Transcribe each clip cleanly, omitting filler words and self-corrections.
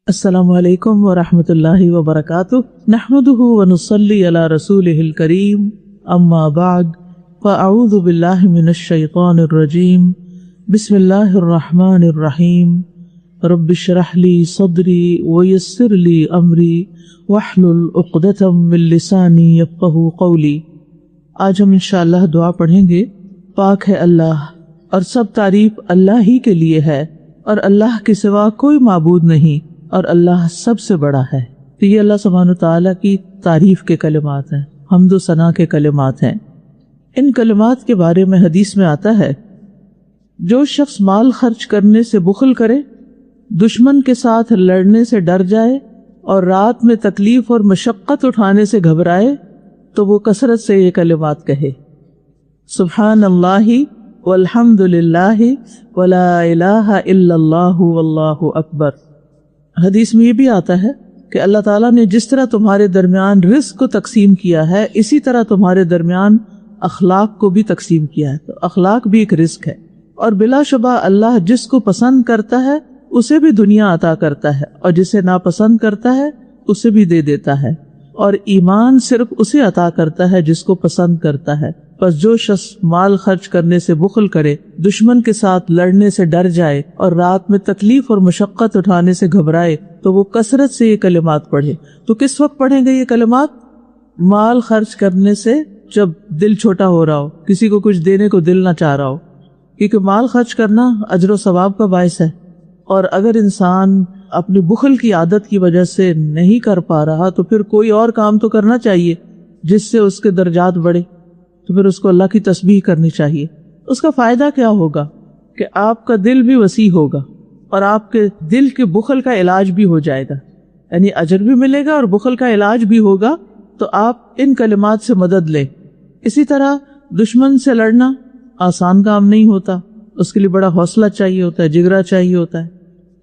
السلام علیکم ورحمۃ اللہ وبرکاتہ نحمدہ ونصلی علی رسولہ الکریم اما بعد فاعوذ باللہ من الشیطان الرجیم بسم اللہ الرحمن الرحیم رب اشرح لی صدری ویسر لی امری واحلل عقدۃ من لسانی یفقہوا قولی۔ آج ہم انشاءاللہ دعا پڑھیں گے۔ پاک ہے اللہ اور سب تعریف اللہ ہی کے لیے ہے، اور اللہ کے سوا کوئی معبود نہیں، اور اللہ سب سے بڑا ہے۔ تو یہ اللہ سبحانہ وتعالیٰ کی تعریف کے کلمات ہیں، حمد و ثنا کے کلمات ہیں۔ ان کلمات کے بارے میں حدیث میں آتا ہے، جو شخص مال خرچ کرنے سے بخل کرے، دشمن کے ساتھ لڑنے سے ڈر جائے اور رات میں تکلیف اور مشقت اٹھانے سے گھبرائے تو وہ کثرت سے یہ کلمات کہے، سبحان اللہ والحمد للہ ولا الہ الا اللہ واللہ اکبر۔ حدیث میں یہ بھی آتا ہے کہ اللہ تعالیٰ نے جس طرح تمہارے درمیان رزق کو تقسیم کیا ہے، اسی طرح تمہارے درمیان اخلاق کو بھی تقسیم کیا ہے۔ تو اخلاق بھی ایک رزق ہے، اور بلا شبہ اللہ جس کو پسند کرتا ہے اسے بھی دنیا عطا کرتا ہے، اور جسے ناپسند کرتا ہے اسے بھی دے دیتا ہے، اور ایمان صرف اسے عطا کرتا ہے جس کو پسند کرتا ہے۔ پس جو شخص مال خرچ کرنے سے بخل کرے، دشمن کے ساتھ لڑنے سے ڈر جائے اور رات میں تکلیف اور مشقت اٹھانے سے گھبرائے تو وہ کثرت سے یہ کلمات پڑھے۔ تو کس وقت پڑھیں گے یہ کلمات؟ مال خرچ کرنے سے جب دل چھوٹا ہو رہا ہو، کسی کو کچھ دینے کو دل نہ چاہ رہا ہو، کیونکہ مال خرچ کرنا اجر و ثواب کا باعث ہے، اور اگر انسان اپنی بخل کی عادت کی وجہ سے نہیں کر پا رہا تو پھر کوئی اور کام تو کرنا چاہیے جس سے اس کے درجات بڑھے، تو پھر اس کو اللہ کی تسبیح کرنی چاہیے۔ اس کا فائدہ کیا ہوگا کہ آپ کا دل بھی وسیع ہوگا، اور آپ کے دل کے بخل کا علاج بھی ہو جائے گا، یعنی اجر بھی ملے گا اور بخل کا علاج بھی ہوگا۔ تو آپ ان کلمات سے مدد لیں۔ اسی طرح دشمن سے لڑنا آسان کام نہیں ہوتا، اس کے لیے بڑا حوصلہ چاہیے ہوتا ہے، جگرا چاہیے ہوتا ہے۔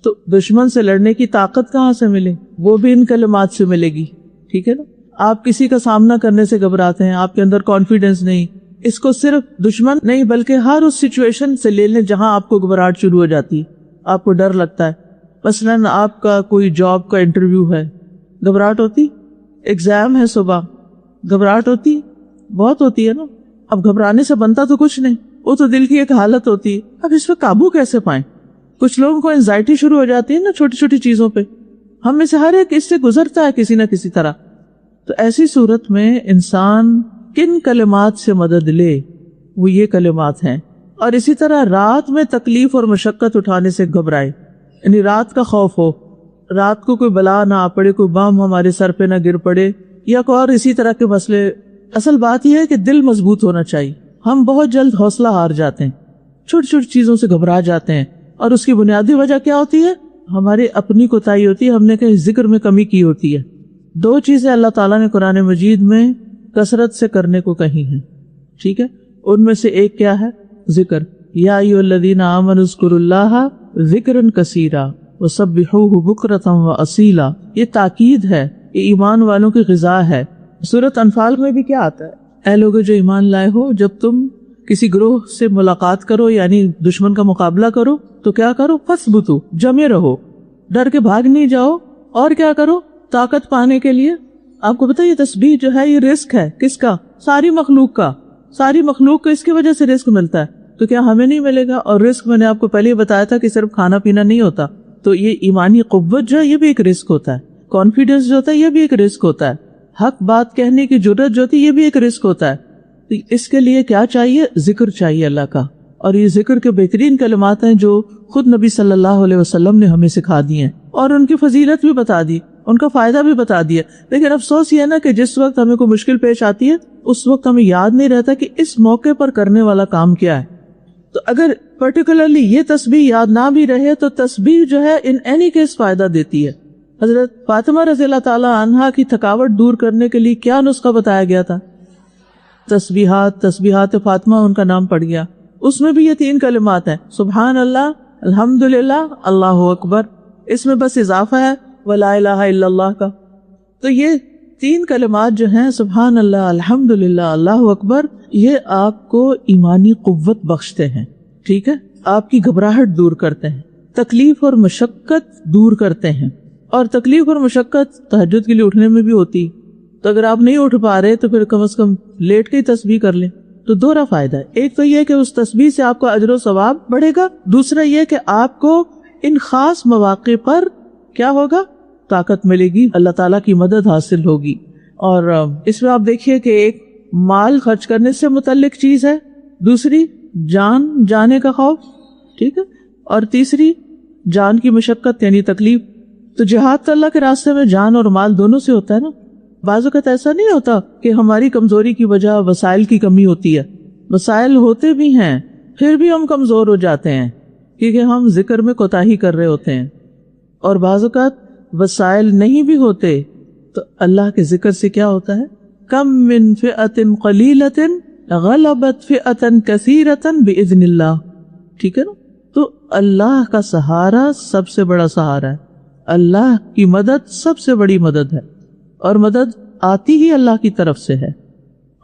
تو دشمن سے لڑنے کی طاقت کہاں سے ملے؟ وہ بھی ان کلمات سے ملے گی، ٹھیک ہے نا؟ آپ کسی کا سامنا کرنے سے گھبراتے ہیں، آپ کے اندر کانفیڈنس نہیں، اس کو صرف دشمن نہیں بلکہ ہر اس سچویشن سے لے لیں جہاں آپ کو گھبراہٹ شروع ہو جاتی ہے، آپ کو ڈر لگتا ہے۔ مثلاً آپ کا کوئی جاب کا انٹرویو ہے، گھبراہٹ ہوتی، ایگزام ہے صبح، گھبراہٹ ہوتی، بہت ہوتی ہے نا۔ اب گھبرانے سے بنتا تو کچھ نہیں، وہ تو دل کی ایک حالت ہوتی ہے۔ اب اس پہ قابو کیسے پائیں؟ کچھ لوگوں کو انزائٹی شروع ہو جاتی ہے نا چھوٹی چھوٹی چیزوں پہ، ہم میں سے ہر ایک اس سے گزرتا ہے کسی نہ کسی طرح۔ تو ایسی صورت میں انسان کن کلمات سے مدد لے؟ وہ یہ کلمات ہیں۔ اور اسی طرح رات میں تکلیف اور مشقت اٹھانے سے گھبرائے، یعنی رات کا خوف ہو، رات کو کوئی بلا نہ آ پڑے، کوئی بم ہمارے سر پہ نہ گر پڑے، یا کوئی اور اسی طرح کے مسئلے۔ اصل بات یہ ہے کہ دل مضبوط ہونا چاہیے۔ ہم بہت جلد حوصلہ ہار جاتے ہیں، چھوٹی چھوٹی چیزوں سے گھبرا جاتے ہیں، اور اس کی بنیادی وجہ کیا ہوتی ہے؟ ہماری اپنی کوتاہی ہوتی ہے، ہم نے کہیں ذکر میں کمی کی ہوتی ہے۔ دو چیزیں اللہ تعالیٰ نے قرآن مجید میں کثرت سے کرنے کو کہی ہیں، ٹھیک ہے؟ ان میں سے ایک کیا ہے؟ ذکر۔ یا ایھا الذین آمنوا اذکروا اللہ ذکرا کثیرا وسبحوہ بکرۃ واصیلا۔ یہ تاکید ہے، یہ ایمان والوں کی غذا ہے۔ سورۃ انفال میں بھی کیا آتا ہے؟ اے لوگو جو ایمان لائے ہو، جب تم کسی گروہ سے ملاقات کرو، یعنی دشمن کا مقابلہ کرو، تو کیا کرو؟ فثبتوا، جمے رہو، ڈر کے بھاگ نہیں جاؤ، اور کیا کرو؟ طاقت پانے کے لیے آپ کو پتہ یہ تسبیح جو ہے یہ رزق ہے، کس کا؟ ساری مخلوق کا۔ ساری مخلوق کو اس کی وجہ سے رزق ملتا ہے، تو کیا ہمیں نہیں ملے گا؟ اور رزق میں نے آپ کو پہلے ہی بتایا تھا کہ صرف کھانا پینا نہیں ہوتا، تو یہ ایمانی قوت جو ہے یہ بھی ایک رزق ہوتا ہے، کانفیڈنس جو ہوتا ہے یہ بھی ایک رزق ہوتا ہے، حق بات کہنے کی جرت جو ہوتی ہے یہ بھی ایک رزق ہوتا ہے۔ تو اس کے لیے کیا چاہیے؟ ذکر چاہیے اللہ کا، اور یہ ذکر کے بہترین کلمات ہیں جو خود نبی صلی اللہ علیہ وسلم نے ہمیں سکھا دی ہیں، اور ان کی فضیلت بھی بتا دی، ان کا فائدہ بھی بتا دیا۔ لیکن افسوس یہ ہے نا کہ جس وقت ہمیں کوئی مشکل پیش آتی ہے اس وقت ہمیں یاد نہیں رہتا کہ اس موقع پر کرنے والا کام کیا ہے۔ تو اگر پرٹیکولرلی یہ تسبیح یاد نہ بھی رہے تو تسبیح جو ہے ان اینی کیس فائدہ دیتی ہے۔ حضرت فاطمہ رضی اللہ تعالی عنہا کی تھکاوٹ دور کرنے کے لیے کیا نسخہ بتایا گیا تھا؟ تسبیحات فاطمہ ان کا نام پڑ گیا، اس میں بھی یہ تین کلمات ہیں، سبحان اللہ، الحمدللہ، اللہ اکبر۔ اس میں بس اضافہ ہے ولا الہ الا اللہ کا۔ تو یہ تین کلمات جو ہیں، سبحان اللہ، الحمدللہ، اللہ اکبر، یہ آپ کو ایمانی قوت بخشتے ہیں، ٹھیک ہے؟ آپ کی گھبراہٹ دور کرتے ہیں، تکلیف اور مشقت دور کرتے ہیں، اور تکلیف اور مشقت تہجد کے لیے اٹھنے میں بھی ہوتی، تو اگر آپ نہیں اٹھ پا رہے تو پھر کم از کم لیٹ کے ہی تسبیح کر لیں. تو دوہرا فائدہ ہے، ایک تو یہ کہ اس تسبیح سے آپ کو اجر و ثواب بڑھے گا، دوسرا یہ کہ آپ کو ان خاص مواقع پر کیا ہوگا، طاقت ملے گی، اللہ تعالیٰ کی مدد حاصل ہوگی. اور اس میں آپ دیکھیے کہ ایک مال خرچ کرنے سے متعلق چیز ہے، دوسری جان جانے کا خوف، ٹھیک ہے، اور تیسری جان کی مشقت یعنی تکلیف. تو جہاد تو اللہ کے راستے میں جان اور مال دونوں سے ہوتا ہے نا. بعض اوقات ایسا نہیں ہوتا کہ ہماری کمزوری کی وجہ وسائل کی کمی ہوتی ہے، وسائل ہوتے بھی ہیں پھر بھی ہم کمزور ہو جاتے ہیں کیونکہ ہم ذکر میں کوتاہی کر رہے ہوتے ہیں. اور بعض اوقات وسائل نہیں بھی ہوتے تو اللہ کے ذکر سے کیا ہوتا ہے، کم من فئۃ قلیلۃ غلبت فئۃ کثیرۃ باذن اللہ. ٹھیک ہے نا. تو اللہ کا سہارا سب سے بڑا سہارا ہے، اللہ کی مدد سب سے بڑی مدد ہے، اور مدد آتی ہی اللہ کی طرف سے ہے.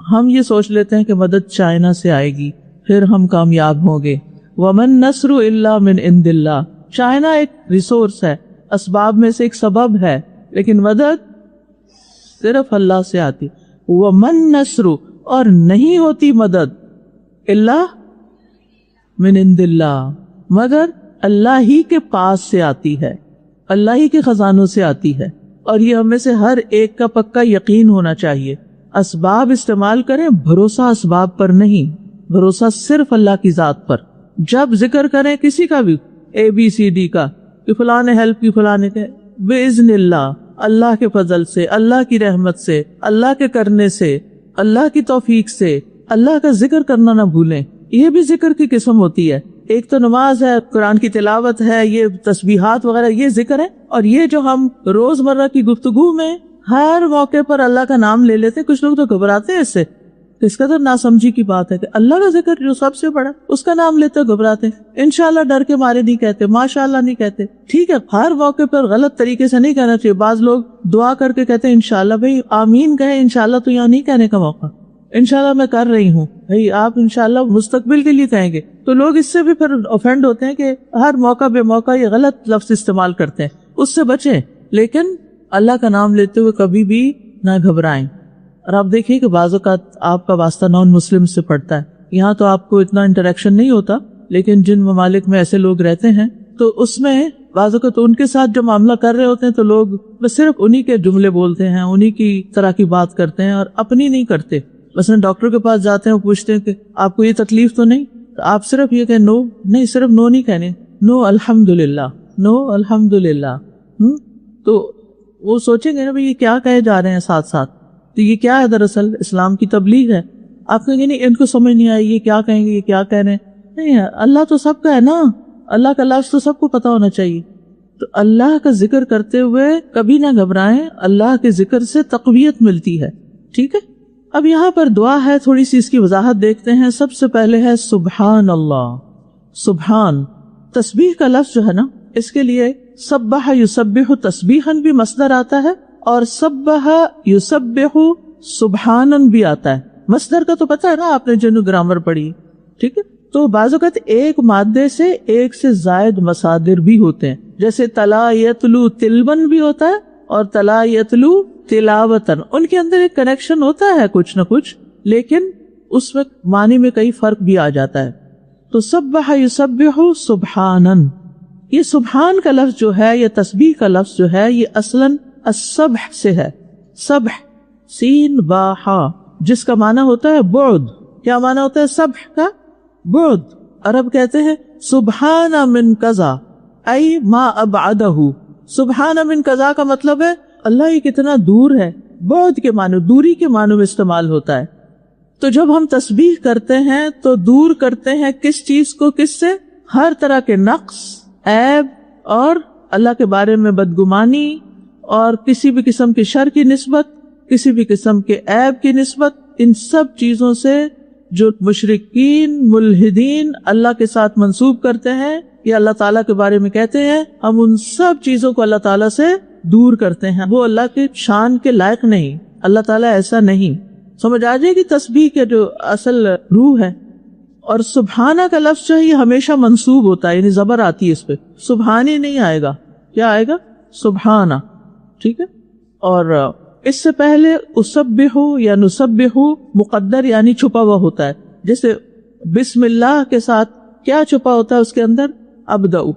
ہم یہ سوچ لیتے ہیں کہ مدد چائنا سے آئے گی پھر ہم کامیاب ہوں گے. وَمَن نَّصْرُ إِلَّا مِنْ عِنْدِ اللَّهِ. چائنا ایک ریسورس ہے، اسباب میں سے ایک سبب ہے، لیکن مدد صرف اللہ سے آتی. وَمَن نَّصْرُ، اور نہیں ہوتی مدد، إِلَّا مِنْ عِنْدِ اللَّهِ، مگر اللہ ہی کے پاس سے آتی ہے، اللہ ہی کے خزانوں سے آتی ہے. اور یہ ہمیں سے ہر ایک کا پکا یقین ہونا چاہیے. اسباب استعمال کریں، بھروسہ اسباب پر نہیں، بھروسہ صرف اللہ کی ذات پر. جب ذکر کریں کسی کا بھی ABCD کا کہ فلاں نے ہیلپ کی، فلاں نے کہ بِإِذْنِ اللہ، اللہ کے فضل سے، اللہ کی رحمت سے، اللہ کے کرنے سے، اللہ کی توفیق سے، اللہ کا ذکر کرنا نہ بھولیں. یہ بھی ذکر کی قسم ہوتی ہے. ایک تو نماز ہے، قرآن کی تلاوت ہے، یہ تسبیحات وغیرہ یہ ذکر ہے، اور یہ جو ہم روزمرہ کی گفتگو میں ہر موقع پر اللہ کا نام لے لیتے. کچھ لوگ تو گھبراتے ہیں اس سے، اس قدر ناسمجھی کی بات ہے کہ اللہ کا ذکر جو سب سے بڑا، اس کا نام لیتے گھبراتے ہیں. انشاءاللہ ڈر کے مارے نہیں کہتے، ماشاءاللہ نہیں کہتے. ٹھیک ہے، ہر موقع پر غلط طریقے سے نہیں کہنا چاہیے. بعض لوگ دعا کر کے کہتے ہیں انشاءاللہ. بھئی آمین کہیں، انشاءاللہ تو یہاں نہیں کہنے کا موقع. انشاءاللہ میں کر رہی ہوں، بھئی آپ انشاءاللہ مستقبل کے لیے کہیں گے. تو لوگ اس سے بھی پھر اوفینڈ ہوتے ہیں کہ ہر موقع بے موقع یہ غلط لفظ استعمال کرتے ہیں. اس سے بچیں، لیکن اللہ کا نام لیتے ہوئے کبھی بھی نہ گھبرائیں. اور آپ دیکھیے کہ بعض اوقات آپ کا واسطہ نان مسلم سے پڑتا ہے. یہاں تو آپ کو اتنا انٹریکشن نہیں ہوتا، لیکن جن ممالک میں ایسے لوگ رہتے ہیں تو اس میں بعض اوقات ان کے ساتھ جو معاملہ کر رہے ہوتے ہیں تو لوگ بس صرف انہی کے جملے بولتے ہیں، انہی کی طرح کی بات کرتے ہیں اور اپنی نہیں کرتے. مثلا ڈاکٹر کے پاس جاتے ہیں، وہ پوچھتے ہیں کہ آپ کو یہ تکلیف تو نہیں، تو آپ صرف یہ کہ نو، نہیں صرف نو نہیں کہنے، نو الحمدللہ، نو الحمدللہ. تو وہ سوچیں گے نا بھئی یہ کیا کہے جا رہے ہیں ساتھ ساتھ. تو یہ کیا ہے، دراصل اسلام کی تبلیغ ہے. آپ کہیں گے نہیں ان کو سمجھ نہیں آئی، یہ کیا کہیں گے، یہ کیا کہہ رہے ہیں. نہیں، اللہ تو سب کا ہے نا، اللہ کا لفظ تو سب کو پتا ہونا چاہیے. تو اللہ کا ذکر کرتے ہوئے کبھی نہ گھبرائیں، اللہ کے ذکر سے تقویت ملتی ہے. ٹھیک ہے. اب یہاں پر دعا ہے، تھوڑی سی اس کی وضاحت دیکھتے ہیں. سب سے پہلے ہے سبحان اللہ. سبحان تسبیح کا لفظ جو ہے نا، اس کے لیے سبح یسبح تسبیحا بھی مصدر آتا ہے، اور سبح یسبح سبحانا بھی آتا ہے. مصدر کا تو پتہ ہے نا آپ نے جنو گرامر پڑھی. ٹھیک ہے. تو بعض اوقات ایک مادے سے ایک سے زائد مصادر بھی ہوتے ہیں، جیسے تلا یتلو تلبن بھی ہوتا ہے اور تلا یتلو تلاوتن. ان کے اندر ایک کنیکشن ہوتا ہے کچھ نہ کچھ، لیکن اس وقت معنی میں کئی فرق بھی آ جاتا ہے. تو سبح یسبح سبحانا، یہ سبحان کا لفظ جو ہے، یہ تسبیح کا لفظ جو ہے، یہ اصلاً السبح سے ہے. سبح سین با ہا، جس کا معنی ہوتا ہے بعد. کیا معنی ہوتا ہے سبح کا؟ بعد. عرب کہتے ہیں سبحان من کذا ای ما ابعدہ. سبحان من کذا کا مطلب ہے اللہ یہ کتنا دور ہے. بعد کے معنی، دوری کے معنی میں استعمال ہوتا ہے. تو جب ہم تسبیح کرتے ہیں تو دور کرتے ہیں کس چیز کو کس سے؟ ہر طرح کے نقص، عیب اور اللہ کے بارے میں بدگمانی اور کسی بھی قسم کے شر کی نسبت، کسی بھی قسم کے عیب کی نسبت. ان سب چیزوں سے جو مشرکین ملحدین اللہ کے ساتھ منسوب کرتے ہیں یا اللہ تعالیٰ کے بارے میں کہتے ہیں، ہم ان سب چیزوں کو اللہ تعالیٰ سے دور کرتے ہیں. وہ اللہ کے شان کے لائق نہیں، اللہ تعالیٰ ایسا نہیں. سمجھ آ جائے گی تسبیح کے جو اصل روح ہے. اور سبحانہ کا لفظ جو ہے یہ ہمیشہ منصوب ہوتا ہے، یعنی زبر آتی ہے اس پہ، سبحانی نہیں آئے گا. کیا آئے گا؟ سبحانہ، ٹھیک ہے. اور اس سے پہلے اسبح یا نسبح مقدر یعنی چھپا ہوا ہوتا ہے. جیسے بسم اللہ کے ساتھ کیا چھپا ہوتا ہے اس کے اندر؟ ابدأ،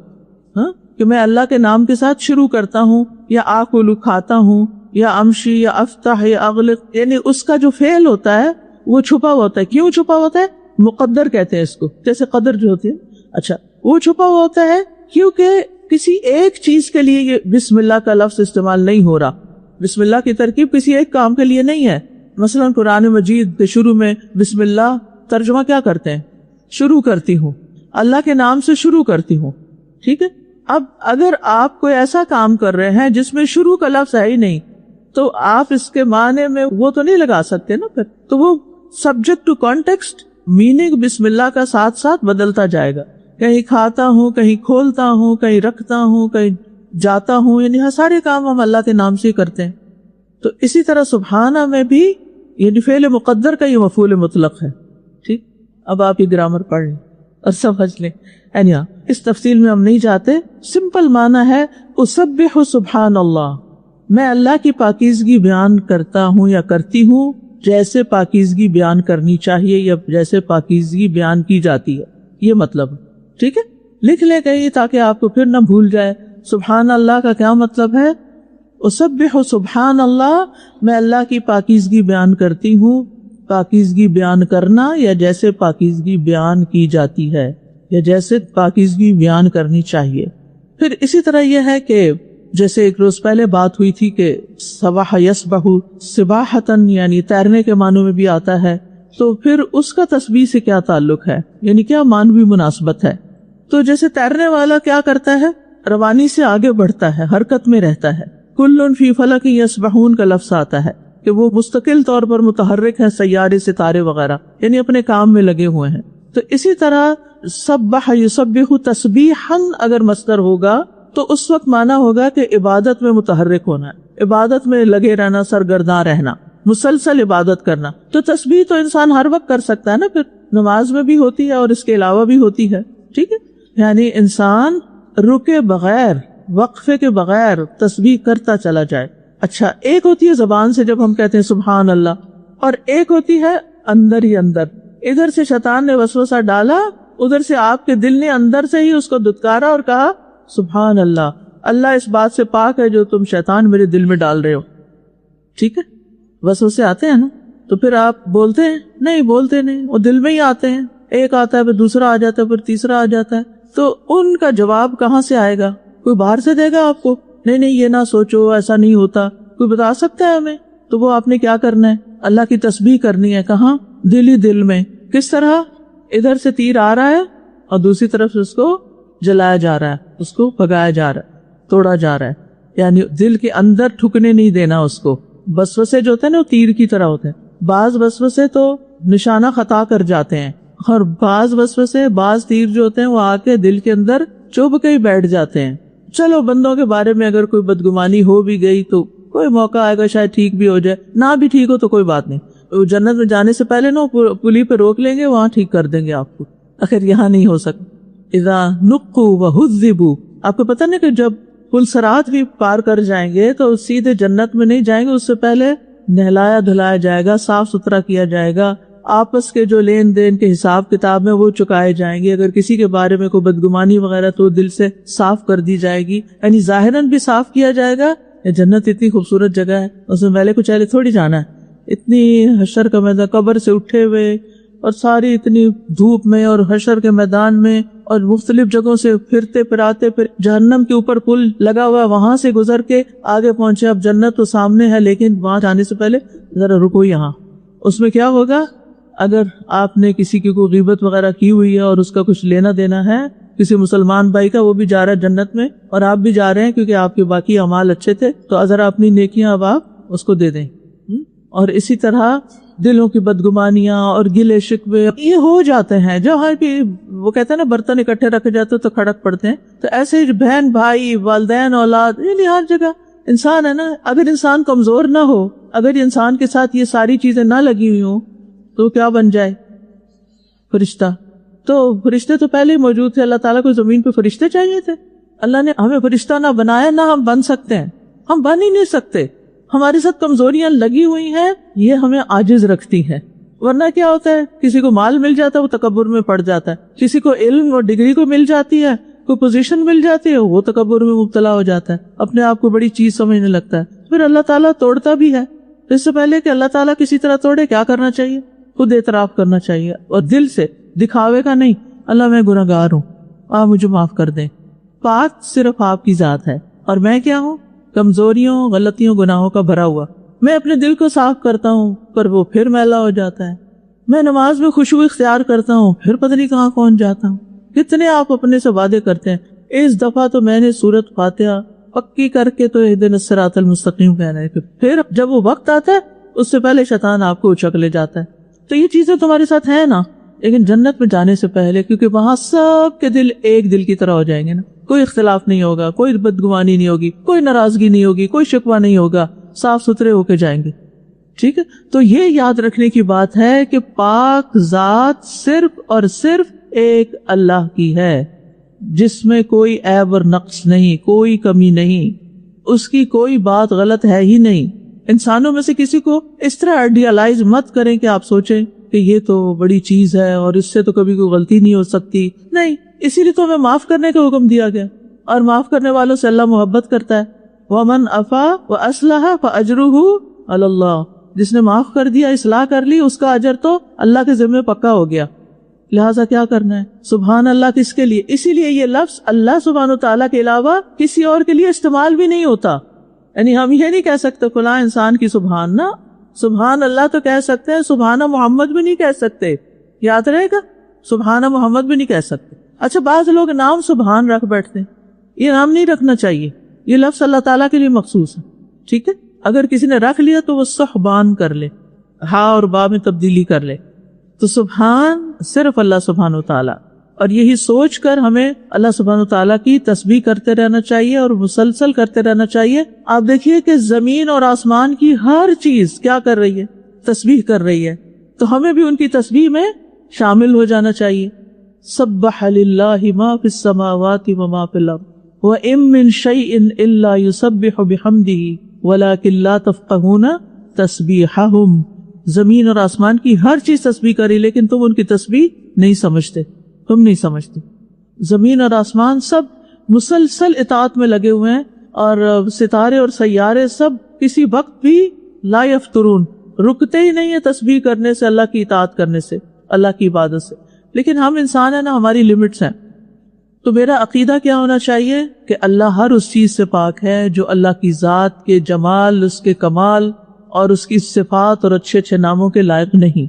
کہ میں اللہ کے نام کے ساتھ شروع کرتا ہوں، یا آکل کھاتا ہوں، یا امشی یا افتح یا اغلق، یعنی اس کا جو فعل ہوتا ہے وہ چھپا ہوا ہوتا ہے. کیوں چھپا ہوتا ہے؟ مقدر کہتے ہیں اس کو، جیسے قدر جو ہوتی ہے. اچھا، وہ چھپا ہوا ہوتا ہے کیونکہ کسی ایک چیز کے لیے یہ بسم اللہ کا لفظ استعمال نہیں ہو رہا. بسم اللہ کی ترکیب کسی ایک کام کے لیے نہیں ہے. مثلا قرآن مجید کے شروع میں بسم اللہ ترجمہ کیا کرتے ہیں؟ شروع کرتی ہوں، اللہ کے نام سے شروع کرتی ہوں، ٹھیک ہے. اب اگر آپ کوئی ایسا کام کر رہے ہیں جس میں شروع کا لفظ ہے ہی نہیں، تو آپ اس کے معنی میں وہ تو نہیں لگا سکتے نا پھر. تو وہ سبجیکٹ ٹو کانٹیکسٹ میننگ بسم اللہ کا ساتھ ساتھ بدلتا جائے گا. کہیں کھاتا ہوں، کہیں کھولتا ہوں، کہیں رکھتا ہوں، کہیں جاتا ہوں، یعنی سارے کام ہم اللہ کے نام سے ہی کرتے ہیں. تو اسی طرح سبحانہ میں بھی یعنی فعل مقدر کا یہ مفعول مطلق ہے. ٹھیک، اب آپ یہ گرامر پڑھ لیں اور سمجھ لیں. اس تفصیل میں ہم نہیں جاتے. سمپل معنی ہے اسبح سبحان اللہ، میں اللہ کی پاکیزگی بیان کرتا ہوں یا کرتی ہوں جیسے پاکیزگی بیان کرنی چاہیے یا جیسے پاکیزگی بیان کی جاتی ہے. یہ مطلب، ٹھیک ہے، لکھ لے گئی تاکہ آپ کو پھر نہ بھول جائے. سبحان اللہ کا کیا مطلب ہے؟ اسبح سبحان اللہ، میں اللہ کی پاکیزگی بیان کرتی ہوں. پاکیزگی بیان کرنا یا جیسے پاکیزگی بیان کی جاتی ہے یا جیسے پاکیزگی بیان کرنی چاہیے. پھر اسی طرح یہ ہے کہ جیسے ایک روز پہلے بات ہوئی تھی کہ سبح یسبح سباحتن یعنی تیرنے کے معنوں میں بھی آتا ہے. تو پھر اس کا تسبیح سے کیا تعلق ہے، یعنی کیا معنوی مناسبت ہے؟ تو جیسے تیرنے والا کیا کرتا ہے؟ روانی سے آگے بڑھتا ہے، حرکت میں رہتا ہے. کل فی فلک یسبحون کا لفظ آتا ہے کہ وہ مستقل طور پر متحرک ہے، سیارے ستارے وغیرہ یعنی اپنے کام میں لگے ہوئے ہیں. تو اسی طرح سبح یسبح تسبیحا اگر مصدر ہوگا تو اس وقت معنی ہوگا کہ عبادت میں متحرک ہونا ہے، عبادت میں لگے رہنا، سرگرداں رہنا، مسلسل عبادت کرنا. تو تسبیح تو انسان ہر وقت کر سکتا ہے نا، پھر نماز میں بھی ہوتی ہے اور اس کے علاوہ بھی ہوتی ہے. ٹھیک ہے، یعنی انسان رکے بغیر، وقفے کے بغیر تسبیح کرتا چلا جائے. اچھا، ایک ہوتی ہے زبان سے جب ہم کہتے ہیں سبحان اللہ، اور ایک ہوتی ہے اندر ہی اندر. ادھر سے شیطان نے وسوسہ ڈالا، ادھر سے آپ کے دل نے اندر سے ہی اس کو دھتکارا اور کہا سبحان اللہ، اللہ اس بات سے پاک ہے جو تم شیطان میرے دل میں ڈال رہے ہو. ٹھیک ہے، وسوسے آتے ہیں نا، تو پھر آپ بولتے ہیں؟ نہیں، بولتے نہیں، وہ دل میں ہی آتے ہیں. ایک آتا ہے، پھر دوسرا آ جاتا ہے، پھر تیسرا آ جاتا ہے. تو ان کا جواب کہاں سے آئے گا؟ کوئی باہر سے دے گا آپ کو؟ نہیں یہ نہ سوچو، ایسا نہیں ہوتا. کوئی بتا سکتا ہے ہمیں؟ تو وہ آپ نے کیا کرنا ہے؟ اللہ کی تسبیح کرنی ہے. کہاں؟ دل ہی دل میں. کس طرح؟ ادھر سے تیر آ رہا ہے اور دوسری طرف سے اس کو جلایا جا رہا ہے، اس کو پھگایا جا رہا ہے، توڑا جا رہا ہے. یعنی دل کے اندر ٹھکنے نہیں دینا اس کو. وسوسے جو ہوتے ہیں نا وہ تیر کی طرح ہوتے ہیں. بعض وسوسے تو نشانہ خطا کر جاتے ہیں، اور بعض وسوسے، بعض تیر جو ہوتے ہیں وہ آ کے دل کے اندر چبھ کے ہی بیٹھ جاتے ہیں. چلو بندوں کے بارے میں اگر کوئی بدگمانی ہو بھی گئی تو کوئی موقع آئے گا شاید ٹھیک بھی ہو جائے، نہ بھی ٹھیک ہو تو کوئی بات نہیں. جنت میں جانے سے پہلے نا پلی پہ روک لیں گے، وہاں ٹھیک کر دیں گے آپ کو. آخر یہاں نہیں ہو سکتا. اذا نقوا وہذبوا، آپ کو پتہ نہیں کہ جب پل صراط بھی پار کر جائیں گے تو سیدھے جنت میں نہیں جائیں گے، اس سے پہلے نہلایا دھلایا جائے گا، صاف ستھرا کیا جائے گا. آپس کے جو لین دین کے حساب کتاب میں وہ چکائے جائیں گے. اگر کسی کے بارے میں کوئی بدگمانی وغیرہ تو دل سے صاف کر دی جائے گی، یعنی ظاہراً بھی صاف کیا جائے گا. جنت اتنی خوبصورت جگہ ہے، اس میں میلے کچیلے تھوڑی جانا ہے. اتنی حشر کا میدان، قبر سے اٹھے ہوئے اور ساری اتنی دھوپ میں اور حشر کے میدان میں اور مختلف جگہوں سے پھرتے پھراتے، پھر جہنم کے اوپر پل لگا ہوا، وہاں سے گزر کے آگے پہنچے. اب جنت تو سامنے ہے، لیکن وہاں جانے سے پہلے ذرا رکو. یہاں اس میں کیا ہوگا؟ اگر آپ نے کسی کی کوئی غیبت وغیرہ کی ہوئی ہے اور اس کا کچھ لینا دینا ہے کسی مسلمان بھائی کا، وہ بھی جا رہا ہے جنت میں اور آپ بھی جا رہے ہیں کیونکہ آپ کے باقی اعمال اچھے تھے، تو ذرا اپنی نیکیاں اب آپ اس کو دے دیں. اور اسی طرح دلوں کی بدگمانیاں اور گلے شکوے یہ ہو جاتے ہیں. جہاں بھی وہ کہتے ہیں نا برتن اکٹھے رکھے جاتے تو کھڑک پڑتے ہیں، تو ایسے ہی بہن بھائی، والدین، اولاد، یعنی ہر جگہ انسان ہے نا. اگر انسان کمزور نہ ہو، اگر انسان کے ساتھ یہ ساری چیزیں نہ لگی ہوئی ہوں تو کیا بن جائے؟ فرشتہ. تو فرشتے تو پہلے ہی موجود تھے. اللہ تعالیٰ کو زمین پہ فرشتے چاہیے تھے. اللہ نے ہمیں فرشتہ نہ بنایا نہ ہم بن سکتے ہیں، ہم بن ہی نہیں سکتے، ہمارے ساتھ کمزوریاں لگی ہوئی ہیں، یہ ہمیں عاجز رکھتی ہیں۔ ورنہ کیا ہوتا ہے، کسی کو مال مل جاتا ہے وہ تکبر میں پڑ جاتا ہے، کسی کو علم اور ڈگری کو مل جاتی ہے، کوئی پوزیشن مل جاتی ہے، وہ تکبر میں مبتلا ہو جاتا ہے، اپنے آپ کو بڑی چیز سمجھنے لگتا ہے۔ پھر اللہ تعالیٰ توڑتا بھی ہے، اس سے پہلے کہ اللہ تعالیٰ کسی طرح توڑے کیا کرنا چاہیے؟ خود اعتراف کرنا چاہیے، اور دل سے، دکھاوے کا نہیں، اللہ میں گناہگار ہوں، آپ مجھے معاف کر دیں، پاک صرف آپ کی ذات ہے اور میں کیا ہوں؟ کمزوریوں، غلطیوں، گناہوں کا بھرا ہوا۔ میں اپنے دل کو صاف کرتا ہوں پر وہ پھر میلا ہو جاتا ہے، میں نماز میں خشوع اختیار کرتا ہوں پھر پتہ نہیں کہاں پہنچ جاتا ہوں۔ کتنے آپ اپنے سے وعدے کرتے ہیں، اس دفعہ تو میں نے سورۃ فاتحہ پکی کر کے تو اہدنا الصراط المستقیم کہنا ہے، پھر جب وہ وقت آتا ہے اس سے پہلے شیطان آپ کو اچک لے جاتا ہے۔ تو یہ چیزیں تمہارے ساتھ ہیں نا، لیکن جنت میں جانے سے پہلے، کیونکہ وہاں سب کے دل ایک دل کی طرح ہو جائیں گے نا، کوئی اختلاف نہیں ہوگا، کوئی بدگمانی نہیں ہوگی، کوئی ناراضگی نہیں ہوگی، کوئی شکوہ نہیں ہوگا، صاف ستھرے ہو کے جائیں گے۔ ٹھیک ہے، تو یہ یاد رکھنے کی بات ہے کہ پاک ذات صرف اور صرف ایک اللہ کی ہے، جس میں کوئی عیب اور نقص نہیں، کوئی کمی نہیں، اس کی کوئی بات غلط ہے ہی نہیں۔ انسانوں میں سے کسی کو اس طرح آئیڈیالائز مت کریں کہ آپ سوچیں کہ یہ تو بڑی چیز ہے اور اس سے تو کبھی کوئی غلطی نہیں ہو سکتی، نہیں، اسی لیے تو ہمیں معاف کرنے کا حکم دیا گیا، اور معاف کرنے والوں سے اللہ محبت کرتا ہے۔ وَمَنْ عَفَا وَأَصْلَحَ فَأَجْرُهُ عَلَى اللَّهِ، جس نے معاف کر دیا، اصلاح کر لی، اس کا اجر تو اللہ کے ذمہ پکا ہو گیا۔ لہٰذا کیا کرنا ہے؟ سبحان اللہ کس کے لیے؟ اسی لیے یہ لفظ اللہ سبحانہ تعالیٰ کے علاوہ کسی اور کے لیے استعمال بھی نہیں ہوتا، یعنی ہم یہ نہیں کہہ سکتے فلاں انسان کی سبحان، نہ، سبحان اللہ تو کہہ سکتے ہیں، سبحان محمد بھی نہیں کہہ سکتے، یاد رہے گا، سبحان محمد بھی نہیں کہہ سکتے۔ اچھا، بعض لوگ نام سبحان رکھ بیٹھتے ہیں، یہ نام نہیں رکھنا چاہیے، یہ لفظ اللہ تعالیٰ کے لیے مخصوص ہے، ٹھیک ہے؟ اگر کسی نے رکھ لیا تو وہ سبحان کر لے، ہا اور با میں تبدیلی کر لے۔ تو سبحان صرف اللہ سبحانہ تعالیٰ، اور یہی سوچ کر ہمیں اللہ سبحانہ تعالیٰ کی تسبیح کرتے رہنا چاہیے اور مسلسل کرتے رہنا چاہیے۔ آپ دیکھیے کہ زمین اور آسمان کی ہر چیز کیا کر رہی ہے؟ تسبیح کر رہی ہے، تو ہمیں بھی ان کی تسبیح میں شامل ہو جانا چاہیے۔ سبح للہ ما فی السماوات وما فی الارض وَإِن مِّن شَيْءٍ إِلَّا يُسَبِّحُ بِحَمْدِهِ وَلَٰكِن لَّا تَفْقَهُونَ تَسْبِيحَهُمْ، زمین اور آسمان کی ہر چیز تسبیح کری لیکن تم ان کی تسبیح نہیں سمجھتے، تم نہیں سمجھتے۔ زمین اور آسمان سب مسلسل اطاعت میں لگے ہوئے ہیں، اور ستارے اور سیارے سب کسی وقت بھی لا یفترون، رکتے ہی نہیں ہیں تسبیح کرنے سے، اللہ کی اطاعت کرنے سے، اللہ کی عبادت سے۔ لیکن ہم انسان ہیں نا، ہماری لمٹس ہیں۔ تو میرا عقیدہ کیا ہونا چاہیے کہ اللہ ہر اس چیز سے پاک ہے جو اللہ کی ذات کے جمال، اس کے کمال اور اس کی صفات اور اچھے اچھے ناموں کے لائق نہیں،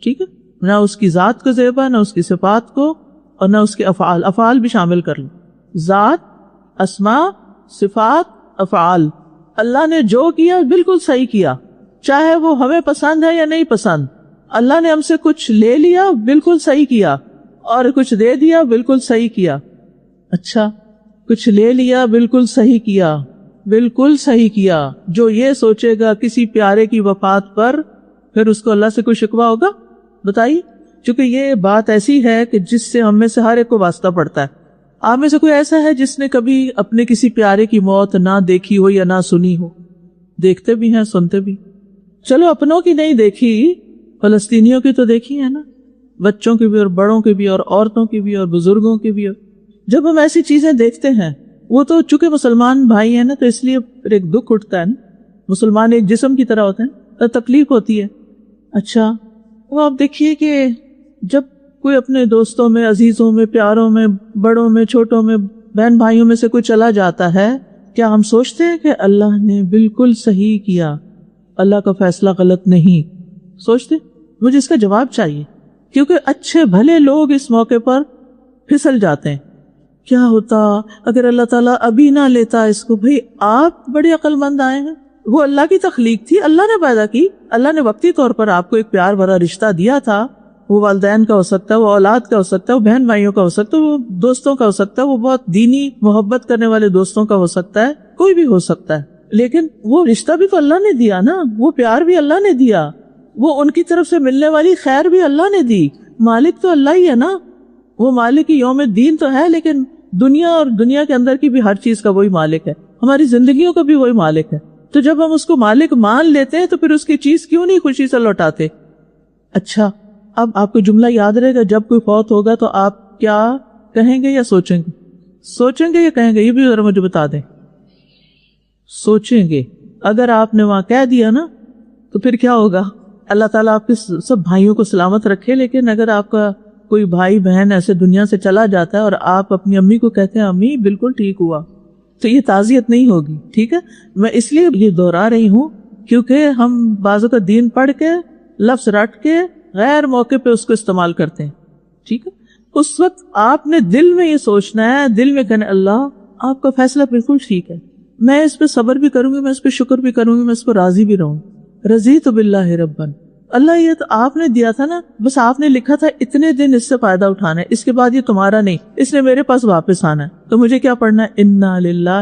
ٹھیک ہے؟ نہ اس کی ذات کو زیبا، نہ اس کی صفات کو، اور نہ اس کے افعال، افعال بھی شامل کر لیں، ذات، اسماء، صفات، افعال۔ اللہ نے جو کیا بالکل صحیح کیا، چاہے وہ ہمیں پسند ہے یا نہیں پسند۔ اللہ نے ہم سے کچھ لے لیا، بالکل صحیح کیا، اور کچھ دے دیا، بالکل صحیح کیا۔ اچھا، کچھ لے لیا، بالکل صحیح کیا، بالکل صحیح کیا۔ جو یہ سوچے گا کسی پیارے کی وفات پر پھر اس کو اللہ سے کوئی شکوہ ہوگا؟ بتائیے، چونکہ یہ بات ایسی ہے کہ جس سے ہم میں سے ہر ایک کو واسطہ پڑتا ہے۔ آپ میں سے کوئی ایسا ہے جس نے کبھی اپنے کسی پیارے کی موت نہ دیکھی ہو یا نہ سنی ہو؟ دیکھتے بھی ہیں، سنتے بھی۔ چلو اپنوں کی نہیں دیکھی، فلسطینیوں کی تو دیکھی ہے نا، بچوں کی بھی اور بڑوں کی بھی اور عورتوں کی بھی اور بزرگوں کی بھی۔ جب ہم ایسی چیزیں دیکھتے ہیں، وہ تو چونکہ مسلمان بھائی ہیں نا، تو اس لیے پھر ایک دکھ اٹھتا ہے نا، مسلمان ایک جسم کی طرح ہوتے ہیں تو تکلیف ہوتی ہے۔ اچھا، وہ آپ دیکھیے کہ جب کوئی اپنے دوستوں میں، عزیزوں میں، پیاروں میں، بڑوں میں، چھوٹوں میں، بہن بھائیوں میں سے کوئی چلا جاتا ہے، کیا ہم سوچتے ہیں کہ اللہ نے بالکل صحیح کیا، اللہ کا فیصلہ غلط نہیں؟ سوچتے؟ مجھے اس کا جواب چاہیے، کیونکہ اچھے بھلے لوگ اس موقع پر پھسل جاتے ہیں۔ کیا ہوتا اگر اللہ تعالیٰ ابھی نہ لیتا اس کو؟ بھئی آپ بڑے عقل مند آئے ہیں، وہ اللہ کی تخلیق تھی، اللہ نے پیدا کی، اللہ نے وقتی طور پر آپ کو ایک پیار بھرا رشتہ دیا تھا، وہ والدین کا ہو سکتا ہے، وہ اولاد کا ہو سکتا ہے، وہ بہن بھائیوں کا ہو سکتا ہے، وہ دوستوں کا ہو سکتا ہے، وہ بہت دینی محبت کرنے والے دوستوں کا ہو سکتا ہے، کوئی بھی ہو سکتا ہے، لیکن وہ رشتہ بھی تو اللہ نے دیا نا، وہ پیار بھی اللہ نے دیا، وہ ان کی طرف سے ملنے والی خیر بھی اللہ نے دی۔ مالک تو اللہ ہی ہے نا، وہ مالک یوم الدین تو ہے، لیکن دنیا اور دنیا کے اندر کی بھی ہر چیز کا وہی مالک ہے، ہماری زندگیوں کا بھی وہی مالک ہے. تو جب ہم اس کو مالک مان لیتے ہیں تو پھر اس کی چیز کیوں نہیں خوشی سے لوٹاتے؟ اچھا، اب آپ کو جملہ یاد رہے گا، جب کوئی فوت ہوگا تو آپ کیا کہیں گے یا سوچیں گے؟ سوچیں گے یا کہیں گے؟ یہ بھی ذرا مجھے بتا دیں. سوچیں گے. اگر آپ نے وہاں کہہ دیا نا تو پھر کیا ہوگا؟ اللہ تعالیٰ آپ کے سب بھائیوں کو سلامت رکھے، لیکن اگر آپ کا کوئی بھائی بہن ایسے دنیا سے چلا جاتا ہے اور آپ اپنی امی کو کہتے ہیں امی بالکل ٹھیک ہوا، تو یہ تعزیت نہیں ہوگی. ٹھیک ہے، میں اس لیے یہ دہرا رہی ہوں کیونکہ ہم بعضوں کا دین پڑھ کے لفظ رٹ کے غیر موقع پہ اس کو استعمال کرتے ہیں. ٹھیک ہے، اس وقت آپ نے دل میں یہ سوچنا ہے، دل میں کہنا اللہ آپ کا فیصلہ بالکل ٹھیک ہے، میں اس پہ صبر بھی کروں گی، میں اس پہ شکر بھی کروں گی، میں اس پہ راضی بھی رہوں. رضیت باللہ ربن. اللہ یہ تو آپ نے دیا تھا نا، بس آپ نے لکھا تھا اتنے دن اس سے فائدہ اٹھانا ہے، اس کے بعد یہ تمہارا نہیں، اس نے میرے پاس واپس آنا ہے. تو مجھے کیا پڑھنا ہے؟ انا للہ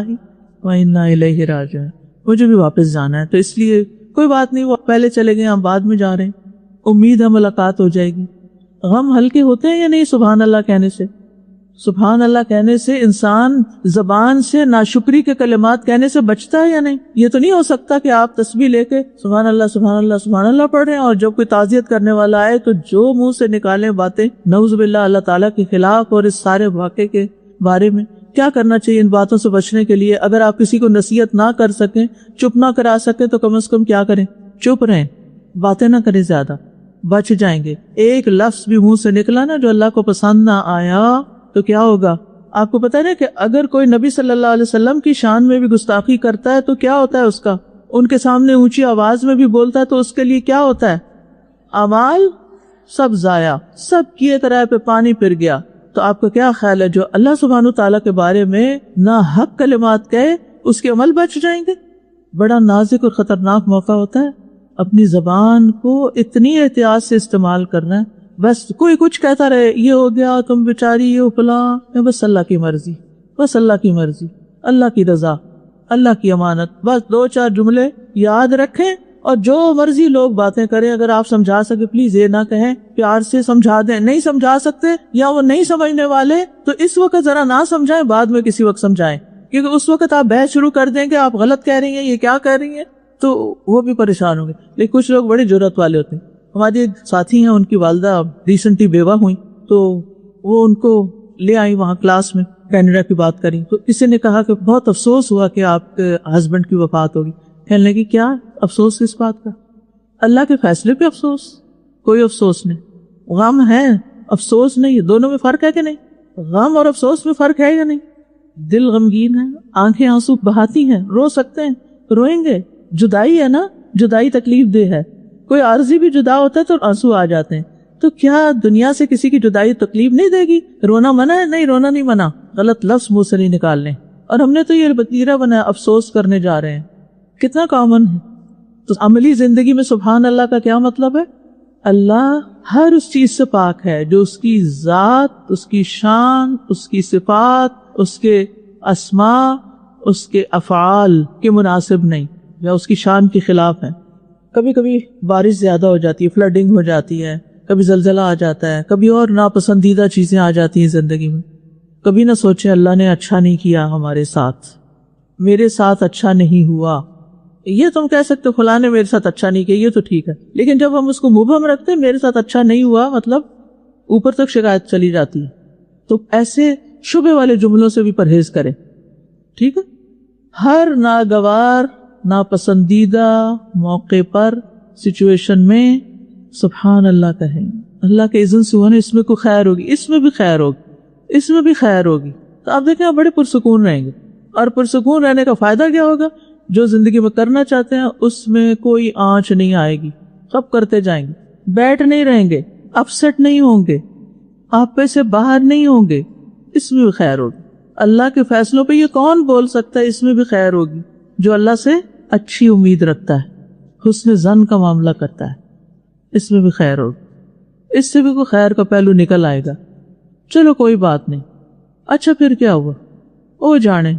و انا الیہ راجعون. مجھے بھی واپس جانا ہے، تو اس لیے کوئی بات نہیں، وہ پہلے چلے گئے، ہم بعد میں جا رہے ہیں، امید ہے ملاقات ہو جائے گی. غم ہلکے ہوتے ہیں یا نہیں سبحان اللہ کہنے سے؟ سبحان اللہ کہنے سے انسان زبان سے ناشکری کے کلمات کہنے سے بچتا ہے یا نہیں؟ یہ تو نہیں ہو سکتا کہ آپ تسبیح لے کے سبحان اللہ سبحان اللہ سبحان اللہ پڑھ رہے ہیں اور جب کوئی تعزیت کرنے والا آئے تو جو منہ سے نکالیں باتیں نعوذ باللہ اللہ تعالیٰ کے خلاف اور اس سارے واقعے کے بارے میں. کیا کرنا چاہیے ان باتوں سے بچنے کے لیے؟ اگر آپ کسی کو نصیحت نہ کر سکیں، چپ نہ کرا سکیں، تو کم از کم کیا کریں؟ چپ رہیں، باتیں نہ کریں، زیادہ بچ جائیں گے. ایک لفظ بھی منہ سے نکلا نا جو اللہ کو پسند نہ آیا تو کیا ہوگا؟ آپ کو پتہ ہے نا کہ اگر کوئی نبی صلی اللہ علیہ وسلم کی شان میں بھی گستاخی کرتا ہے تو کیا ہوتا ہے اس کا؟ ان کے سامنے اونچی آواز میں بھی بولتا ہے تو اس کے لیے کیا ہوتا ہے؟ اعمال سب ضائع، سب کیے کرائے پہ پانی پھر گیا. تو آپ کا کیا خیال ہے جو اللہ سبحانہ تعالیٰ کے بارے میں ناحق کلمات کہے اس کے عمل بچ جائیں گے؟ بڑا نازک اور خطرناک موقع ہوتا ہے. اپنی زبان کو اتنی احتیاط سے استعمال کرنا ہے. بس کوئی کچھ کہتا رہے، یہ ہو گیا، تم بیچاری، یہ فلاں، بس اللہ کی مرضی، بس اللہ کی مرضی، اللہ کی رضا، اللہ کی امانت. بس دو چار جملے یاد رکھیں اور جو مرضی لوگ باتیں کریں، اگر آپ سمجھا سکے پلیز یہ نہ کہیں، پیار سے سمجھا دیں. نہیں سمجھا سکتے یا وہ نہیں سمجھنے والے تو اس وقت ذرا نہ سمجھائیں، بعد میں کسی وقت سمجھائیں، کیونکہ اس وقت آپ بحث شروع کر دیں کہ آپ غلط کہہ رہی ہیں، یہ کیا کہہ رہی ہیں، تو وہ بھی پریشان ہوں گے. لیکن کچھ لوگ بڑے جرأت والے ہوتے ہیں. ہماری ایک ساتھی ہیں، ان کی والدہ ریسنٹلی بیوہ ہوئی تو وہ ان کو لے آئی وہاں کلاس میں، کینیڈا کی بات کری تو کسی نے کہا کہ بہت افسوس ہوا کہ آپ کے ہسبینڈ کی وفات ہوگی. کہنے لگی کیا افسوس کس بات کا؟ اللہ کے فیصلے پہ افسوس؟ کوئی افسوس نہیں. غم ہے، افسوس نہیں. دونوں میں فرق ہے کہ نہیں؟ غم اور افسوس میں فرق ہے یا نہیں؟ دل غمگین ہے، آنکھیں آنسو بہاتی ہیں، رو سکتے ہیں، روئیں گے. جدائی ہے نا، جدائی تکلیف دہ ہے. کوئی عارضی بھی جدا ہوتا ہے تو آنسو آ جاتے ہیں. تو کیا دنیا سے کسی کی جدائی تکلیف نہیں دے گی؟ رونا منع ہے؟ نہیں، رونا نہیں منع. غلط لفظ منہ سے نہیں نکالنے. اور ہم نے تو یہ وتیرہ بنایا افسوس کرنے جا رہے ہیں. کتنا کامن ہے. تو عملی زندگی میں سبحان اللہ کا کیا مطلب ہے؟ اللہ ہر اس چیز سے پاک ہے جو اس کی ذات، اس کی شان، اس کی صفات، اس کے اسماء، اس کے افعال کے مناسب نہیں یا اس کی شان کے خلاف ہے. کبھی کبھی بارش زیادہ ہو جاتی ہے، فلڈنگ ہو جاتی ہے، کبھی زلزلہ آ جاتا ہے، کبھی اور ناپسندیدہ چیزیں آ جاتی ہیں زندگی میں. کبھی نہ سوچیں اللہ نے اچھا نہیں کیا ہمارے ساتھ، میرے ساتھ اچھا نہیں ہوا. یہ تم کہہ سکتے فلاں نے میرے ساتھ اچھا نہیں کیا، یہ تو ٹھیک ہے، لیکن جب ہم اس کو مبہم رکھتے میرے ساتھ اچھا نہیں ہوا مطلب اوپر تک شکایت چلی جاتی ہے. تو ایسے شبہ والے جملوں سے بھی پرہیز کریں. ٹھیک ہے، ہر ناگوار ناپسندیدہ موقع پر سچویشن میں سبحان اللہ کہیں. اللہ کے اذن سے ہوا نا، اس میں کوئی خیر ہوگی، اس میں بھی خیر ہوگی، اس میں بھی خیر ہوگی. تو آپ دیکھیں آپ بڑے پرسکون رہیں گے. اور پرسکون رہنے کا فائدہ کیا ہوگا؟ جو زندگی میں کرنا چاہتے ہیں اس میں کوئی آنچ نہیں آئے گی، سب کرتے جائیں گے، بیٹھ نہیں رہیں گے، اپسٹ نہیں ہوں گے، آپ پہ سے باہر نہیں ہوں گے. اس میں بھی خیر ہوگی. اللہ کے فیصلوں پہ یہ کون بول سکتا ہے اس میں بھی خیر ہوگی؟ جو اللہ سے اچھی امید رکھتا ہے، حسن ظن کا معاملہ کرتا ہے، اس میں بھی خیر ہوگی. اس سے بھی کوئی خیر کا پہلو نکل آئے گا. چلو کوئی بات نہیں. اچھا پھر کیا ہوا؟ او جانے،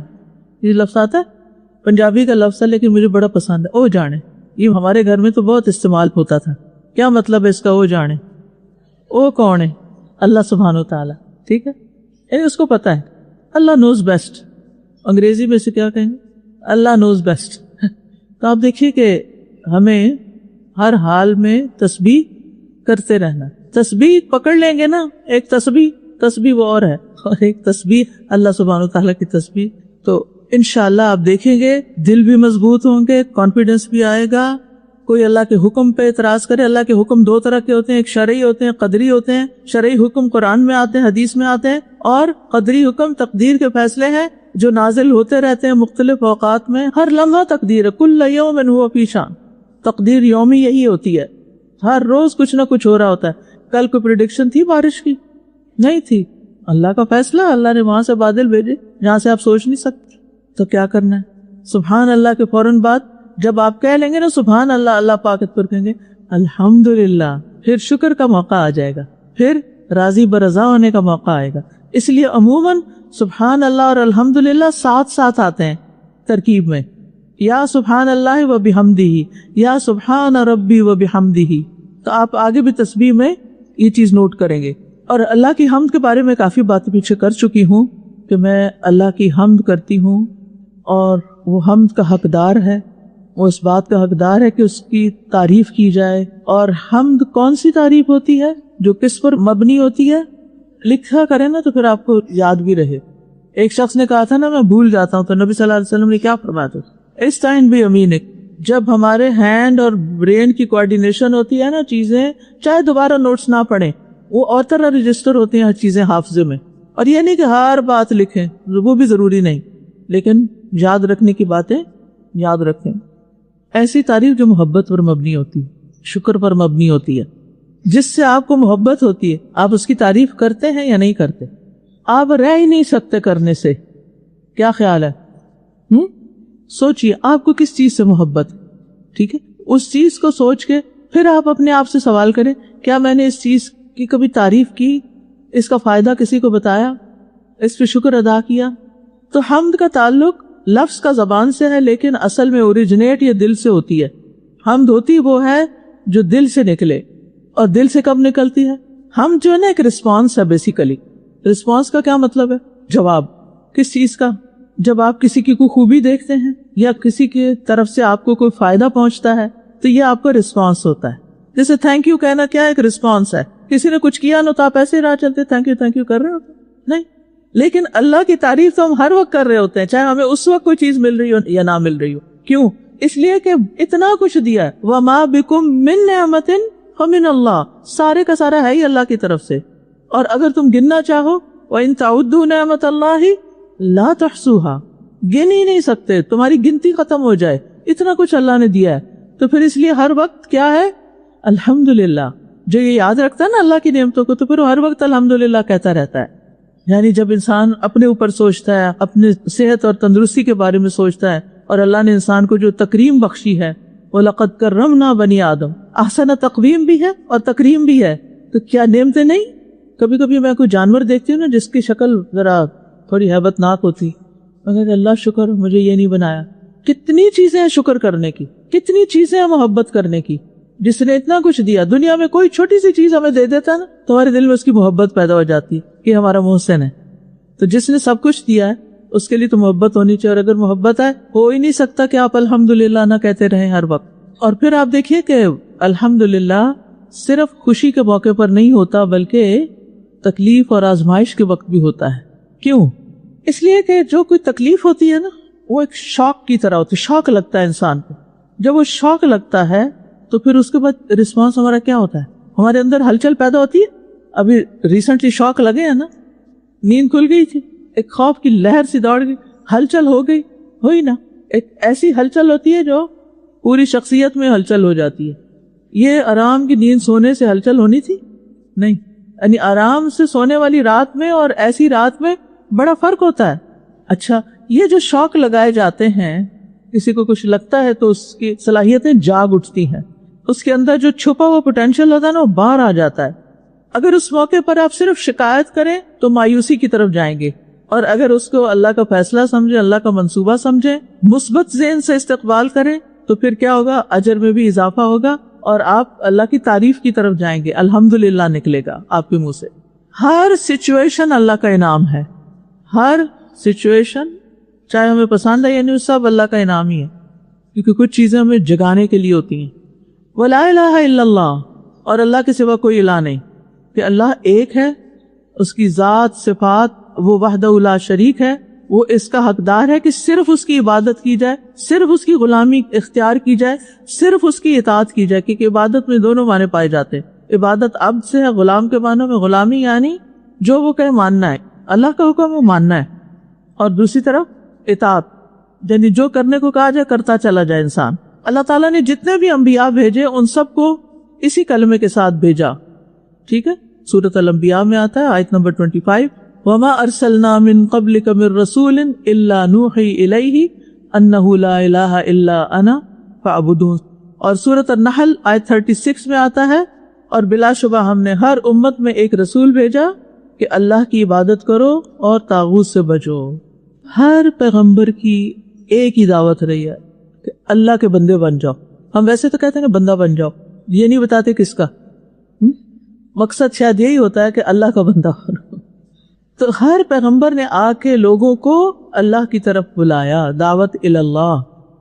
یہ لفظ آتا ہے، پنجابی کا لفظ ہے لیکن مجھے بڑا پسند ہے. او جانے، یہ ہمارے گھر میں تو بہت استعمال ہوتا تھا. کیا مطلب ہے اس کا او جانے؟ او کون ہے؟ اللہ سبحانہ و تعالیٰ. ٹھیک ہے، یعنی اس کو پتا ہے. اللہ نوز بیسٹ، انگریزی میں سے کیا کہیں گے؟ اللہ نوز بیسٹ. تو آپ دیکھیے کہ ہمیں ہر حال میں تسبیح کرتے رہنا. تسبیح پکڑ لیں گے نا، ایک تسبیح وہ اور ہے، اور ایک تسبیح اللہ سبحانہ وتعالیٰ کی تسبیح. تو انشاءاللہ آپ دیکھیں گے دل بھی مضبوط ہوں گے، کانفیڈنس بھی آئے گا. کوئی اللہ کے حکم پہ اعتراض کرے، اللہ کے حکم دو طرح کے ہوتے ہیں، ایک شرعی ہوتے ہیں، قدری ہوتے ہیں. شرعی حکم قرآن میں آتے ہیں، حدیث میں آتے ہیں، اور قدری حکم تقدیر کے فیصلے ہیں جو نازل ہوتے رہتے ہیں مختلف اوقات میں. ہر لمحہ تقدیر ہے، کل یوم ہوا فی شان. تقدیر یومی یہی ہوتی ہے، ہر روز کچھ نہ کچھ ہو رہا ہوتا ہے. کل کوئی پریڈکشن تھی بارش کی؟ نہیں تھی. اللہ کا فیصلہ، اللہ نے وہاں سے بادل بھیجے جہاں سے آپ سوچ نہیں سکتے. تو کیا کرنا ہے؟ سبحان اللہ کے فوراً بعد جب آپ کہہ لیں گے نا سبحان اللہ، اللہ پاک پر کہیں گے الحمدللہ، پھر شکر کا موقع آ جائے گا، پھر راضی برضا ہونے کا موقع آئے گا. اس لیے عموماً سبحان اللہ اور الحمدللہ ساتھ ساتھ آتے ہیں ترکیب میں. یا سبحان اللہ و بحمدہ، یا سبحان ربی و بحمدہ. تو آپ آگے بھی تسبیح میں یہ چیز نوٹ کریں گے. اور اللہ کی حمد کے بارے میں کافی باتیں پیچھے کر چکی ہوں کہ میں اللہ کی حمد کرتی ہوں، اور وہ حمد کا حقدار ہے، وہ اس بات کا حقدار ہے کہ اس کی تعریف کی جائے. اور حمد کون سی تعریف ہوتی ہے؟ جو کس پر مبنی ہوتی ہے؟ لکھا کریں نا تو پھر آپ کو یاد بھی رہے. ایک شخص نے کہا تھا نا میں بھول جاتا ہوں، تو نبی صلی اللہ علیہ وسلم نے کیا فرمایا تھا؟ استعین بیمینک. جب ہمارے ہینڈ اور برین کی کوآرڈینیشن ہوتی ہے نا، چیزیں چاہے دوبارہ نوٹس نہ پڑھیں، وہ اور طرح رجسٹر ہوتی ہیں ہر چیزیں حافظے میں. اور یہ نہیں کہ ہر بات لکھیں، وہ بھی ضروری نہیں، لیکن یاد رکھنے کی باتیں یاد رکھیں. ایسی تعریف جو محبت پر مبنی ہوتی ہے، شکر پر مبنی ہوتی ہے، جس سے آپ کو محبت ہوتی ہے. آپ اس کی تعریف کرتے ہیں یا نہیں کرتے؟ آپ رہ ہی نہیں سکتے کرنے سے. کیا خیال ہے؟ سوچئے آپ کو کس چیز سے محبت ہے. ٹھیک ہے، اس چیز کو سوچ کے پھر آپ اپنے آپ سے سوال کریں، کیا میں نے اس چیز کی کبھی تعریف کی، اس کا فائدہ کسی کو بتایا، اس پہ شکر ادا کیا؟ تو حمد کا تعلق لفظ کا زبان سے ہے، لیکن اصل میں اوریجنیٹ یہ دل سے ہوتی ہے. حمد ہوتی وہ ہے جو دل سے نکلے. اور دل سے کب نکلتی ہے؟ ہم جو ہے نا ایک رسپانس ہے بیسیکلی. رسپانس کا کیا مطلب ہے؟ جواب. کس چیز کا؟ جب آپ کسی کی کوئی خوبی دیکھتے ہیں یا کسی کی طرف سے آپ کو کوئی فائدہ پہنچتا ہے تو یہ آپ کا رسپانس ہوتا ہے. جیسے تھینک یو کہنا کیا ایک رسپانس ہے. کسی نے کچھ کیا نا تو آپ ایسے ہی راہ چلتے تھینک یو کر رہے ہوتے نہیں. لیکن اللہ کی تعریف تو ہم ہر وقت کر رہے ہوتے ہیں، چاہے ہمیں اس وقت کوئی چیز مل رہی ہو یا نہ مل رہی ہو. کیوں؟ اس لیے کہ اتنا کچھ دیا ہے. وَمَا بِكُم مِّن نِعْمَةٍ فَمِنَ اللَّهِ، سارے کا سارا ہے ہی اللہ کی طرف سے. اور اگر تم گننا چاہو وَإِن تَعُدُّوا نِعْمَةَ اللَّهِ لَا تُحْصُوهَا، گن ہی نہیں سکتے، تمہاری گنتی ختم ہو جائے، اتنا کچھ اللہ نے دیا ہے. تو پھر اس لیے ہر وقت کیا ہے؟ الحمدللہ. جو یہ یاد رکھتا ہے نا اللہ کی نعمتوں کو، تو پھر وہ ہر وقت الحمدللہ کہتا رہتا ہے. یعنی جب انسان اپنے اوپر سوچتا ہے، اپنے صحت اور تندرستی کے بارے میں سوچتا ہے، اور اللہ نے انسان کو جو تکریم بخشی ہے، وَلَقَدْ كَرَّمْنَا بَنِي آدم، احسن تقویم بھی ہے اور تکریم بھی ہے. تو کیا نعمتیں نہیں؟ کبھی کبھی میں کوئی جانور دیکھتی ہوں نا جس کی شکل ذرا تھوڑی ہیبت ناک ہوتی، مگر اللہ شکر مجھے یہ نہیں بنایا. کتنی چیزیں ہیں شکر کرنے کی، کتنی چیزیں ہیں محبت کرنے کی. جس نے اتنا کچھ دیا، دنیا میں کوئی چھوٹی سی چیز ہمیں دے دیتا نا تو ہمارے دل میں اس کی محبت پیدا ہو جاتی ہے کہ ہمارا محسن ہے. تو جس نے سب کچھ دیا ہے اس کے لیے تو محبت ہونی چاہیے. اور اگر محبت ہے، ہو ہی نہیں سکتا کہ آپ الحمدللہ نہ کہتے رہیں ہر وقت. اور پھر آپ دیکھیے کہ الحمدللہ صرف خوشی کے موقع پر نہیں ہوتا، بلکہ تکلیف اور آزمائش کے وقت بھی ہوتا ہے. کیوں؟ اس لیے کہ جو کوئی تکلیف ہوتی ہے نا، وہ ایک شوق کی طرح ہوتی ہے. شوق لگتا ہے انسان کو. جب وہ شوق لگتا ہے تو پھر اس کے بعد رسپانس ہمارا کیا ہوتا ہے؟ ہمارے اندر ہلچل پیدا ہوتی ہے. ابھی ریسنٹلی شوق لگے ہیں نا، نیند کھل گئی تھی، ایک خوف کی لہر سی دوڑ گئی، ہلچل ہو گئی، ہوئی نا. ایک ایسی ہلچل ہوتی ہے جو پوری شخصیت میں ہلچل ہو جاتی ہے. یہ آرام کی نیند سونے سے ہلچل ہونی تھی؟ نہیں. یعنی آرام سے سونے والی رات میں اور ایسی رات میں بڑا فرق ہوتا ہے. اچھا، یہ جو شوق لگائے جاتے ہیں، کسی کو کچھ لگتا ہے تو اس کی صلاحیتیں جاگ اٹھتی ہیں، اس کے اندر جو چھپا ہوا پوٹینشیل ہوتا ہے نا وہ باہر آ جاتا ہے. اگر اس موقع پر آپ صرف شکایت کریں تو مایوسی کی طرف جائیں گے، اور اگر اس کو اللہ کا فیصلہ سمجھیں، اللہ کا منصوبہ سمجھیں، مثبت ذہن سے استقبال کریں، تو پھر کیا ہوگا؟ اجر میں بھی اضافہ ہوگا اور آپ اللہ کی تعریف کی طرف جائیں گے. الحمدللہ نکلے گا آپ کے منہ سے. ہر سچویشن اللہ کا انعام ہے، ہر سچویشن چاہے ہمیں پسند ہے یا نہیں، سب اللہ کا انعام ہی ہے، کیونکہ کچھ چیزیں ہمیں جگانے کے لیے ہوتی ہیں. وَلَا إِلَٰهَ إِلَّا اللَّهُ، اور اللہ کے سوا کوئی الہ نہیں، کہ اللہ ایک ہے، اس کی ذات صفات وہ وحدہ لا شریک ہے، وہ اس کا حقدار ہے کہ صرف اس کی عبادت کی جائے، صرف اس کی غلامی اختیار کی جائے، صرف اس کی اطاعت کی جائے، کیونکہ عبادت میں دونوں معنی پائے جاتے ہیں. عبادت عبد سے ہے، غلام کے معنوں میں غلامی، یعنی جو وہ کہے ماننا ہے، اللہ کا حکم وہ ماننا ہے، اور دوسری طرف اطاعت یعنی جو کرنے کو کہا جائے کرتا چلا جائے انسان. اللہ تعالیٰ نے جتنے بھی انبیاء بھیجے ان سب کو اسی کلمے کے ساتھ بھیجا. ٹھیک ہے، سورۃ الانبیاء میں آتا ہے آیت نمبر 25، وَمَا أَرْسَلْنَا مِن قَبْلِكَ مِن رَّسُولٍ إِلَّا نُوحِي إِلَيْهِ أَنَّهُ لَا إِلَٰهَ إِلَّا أَنَا فَاعْبُدُونِ. اور سورۃ النحل آیت 36 میں آتا ہے، اور بلا شبہ ہم نے ہر امت میں ایک رسول بھیجا کہ اللہ کی عبادت کرو اور طاغوت سے بچو. ہر پیغمبر کی ایک ہی دعوت رہی ہے کہ اللہ کے بندے بن جاؤ. ہم ویسے تو کہتے ہیں کہ بندہ بن جاؤ، یہ نہیں بتاتے کس کا. مقصد شاید یہی ہوتا ہے کہ اللہ کا بندہ بنو. تو ہر پیغمبر نے آ کے لوگوں کو اللہ کی طرف بلایا، دعوت اللہ.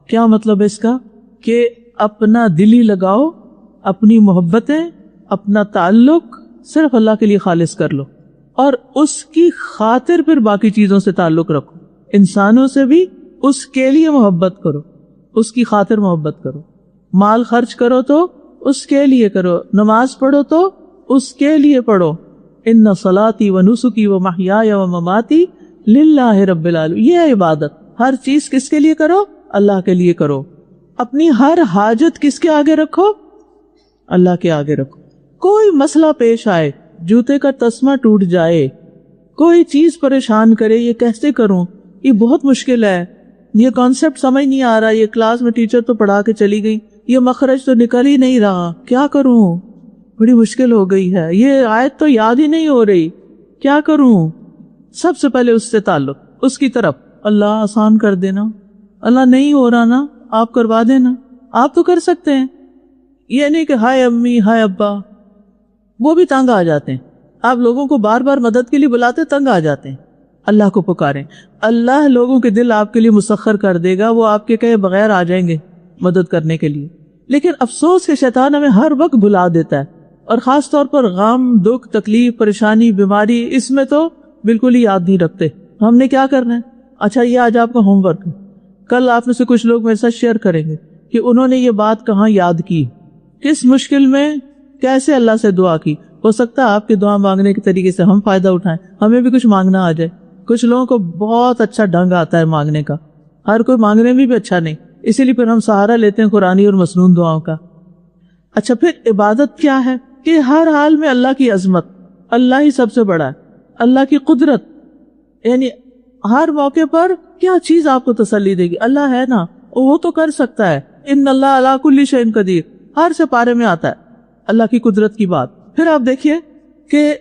کیا مطلب ہے اس کا؟ کہ اپنا دلی لگاؤ، اپنی محبتیں، اپنا تعلق صرف اللہ کے لیے خالص کر لو، اور اس کی خاطر پھر باقی چیزوں سے تعلق رکھو. انسانوں سے بھی اس کے لیے محبت کرو، اس کی خاطر محبت کرو. مال خرچ کرو تو اس کے لیے کرو، نماز پڑھو تو اس کے لیے پڑھو. ان صلاتی و نسکی و محیای و مماتی للہ رب العالمین. یہ ہے عبادت. ہر چیز کس کے لیے کرو؟ اللہ کے لیے کرو. اپنی ہر حاجت کس کے آگے رکھو؟ اللہ کے آگے رکھو. کوئی مسئلہ پیش آئے، جوتے کا تسمہ ٹوٹ جائے، کوئی چیز پریشان کرے، یہ کیسے کروں، یہ بہت مشکل ہے، یہ کانسیپٹ سمجھ نہیں آ رہا، یہ کلاس میں ٹیچر تو پڑھا کے چلی گئی، یہ مخرج تو نکل ہی نہیں رہا، کیا کروں، بڑی مشکل ہو گئی ہے، یہ آیت تو یاد ہی نہیں ہو رہی، کیا کروں. سب سے پہلے اس سے تعلق، اس کی طرف. اللہ آسان کر دینا، اللہ نہیں ہو رہا نا، آپ کروا دینا، آپ تو کر سکتے ہیں. یہ نہیں کہ ہائے امی ہائے ابا، وہ بھی تنگ آ جاتے ہیں. آپ لوگوں کو بار بار مدد کے لیے بلاتے تنگ آ جاتے ہیں. اللہ کو پکاریں، اللہ لوگوں کے دل آپ کے لیے مسخر کر دے گا، وہ آپ کے کہے بغیر آ جائیں گے مدد کرنے کے لیے. لیکن افسوس کہ شیطان ہمیں ہر وقت بلا دیتا ہے، اور خاص طور پر غم، دکھ، تکلیف، پریشانی، بیماری، اس میں تو بالکل ہی یاد نہیں رکھتے. ہم نے کیا کرنا ہے؟ اچھا یہ آج آپ کا ہوم ورک ہے. کل آپ میں سے کچھ لوگ میرے ساتھ شیئر کریں گے کہ انہوں نے یہ بات کہاں یاد کی، کس مشکل میں کیسے اللہ سے دعا کی. ہو سکتا ہے آپ کے دعا مانگنے کے طریقے سے ہم فائدہ اٹھائیں، ہمیں بھی کچھ مانگنا آ جائے. کچھ لوگوں کو بہت اچھا ڈھنگ آتا ہے مانگنے کا، ہر کوئی مانگنے میں بھی اچھا نہیں، اسی لیے پھر ہم سہارا لیتے ہیں قرآنی اور مسنون دعاؤں کا. اچھا پھر عبادت کیا ہے؟ کہ ہر حال میں اللہ کی عظمت، اللہ ہی سب سے بڑا ہے، اللہ کی قدرت، یعنی ہر موقع پر کیا چیز آپ کو تسلی دے گی؟ اللہ ہے نا، وہ تو کر سکتا ہے. ان اللہ علی کل شیء قدیر، ہر سے پارے میں آتا ہے اللہ کی قدرت کی بات. پھر آپ دیکھیے کہ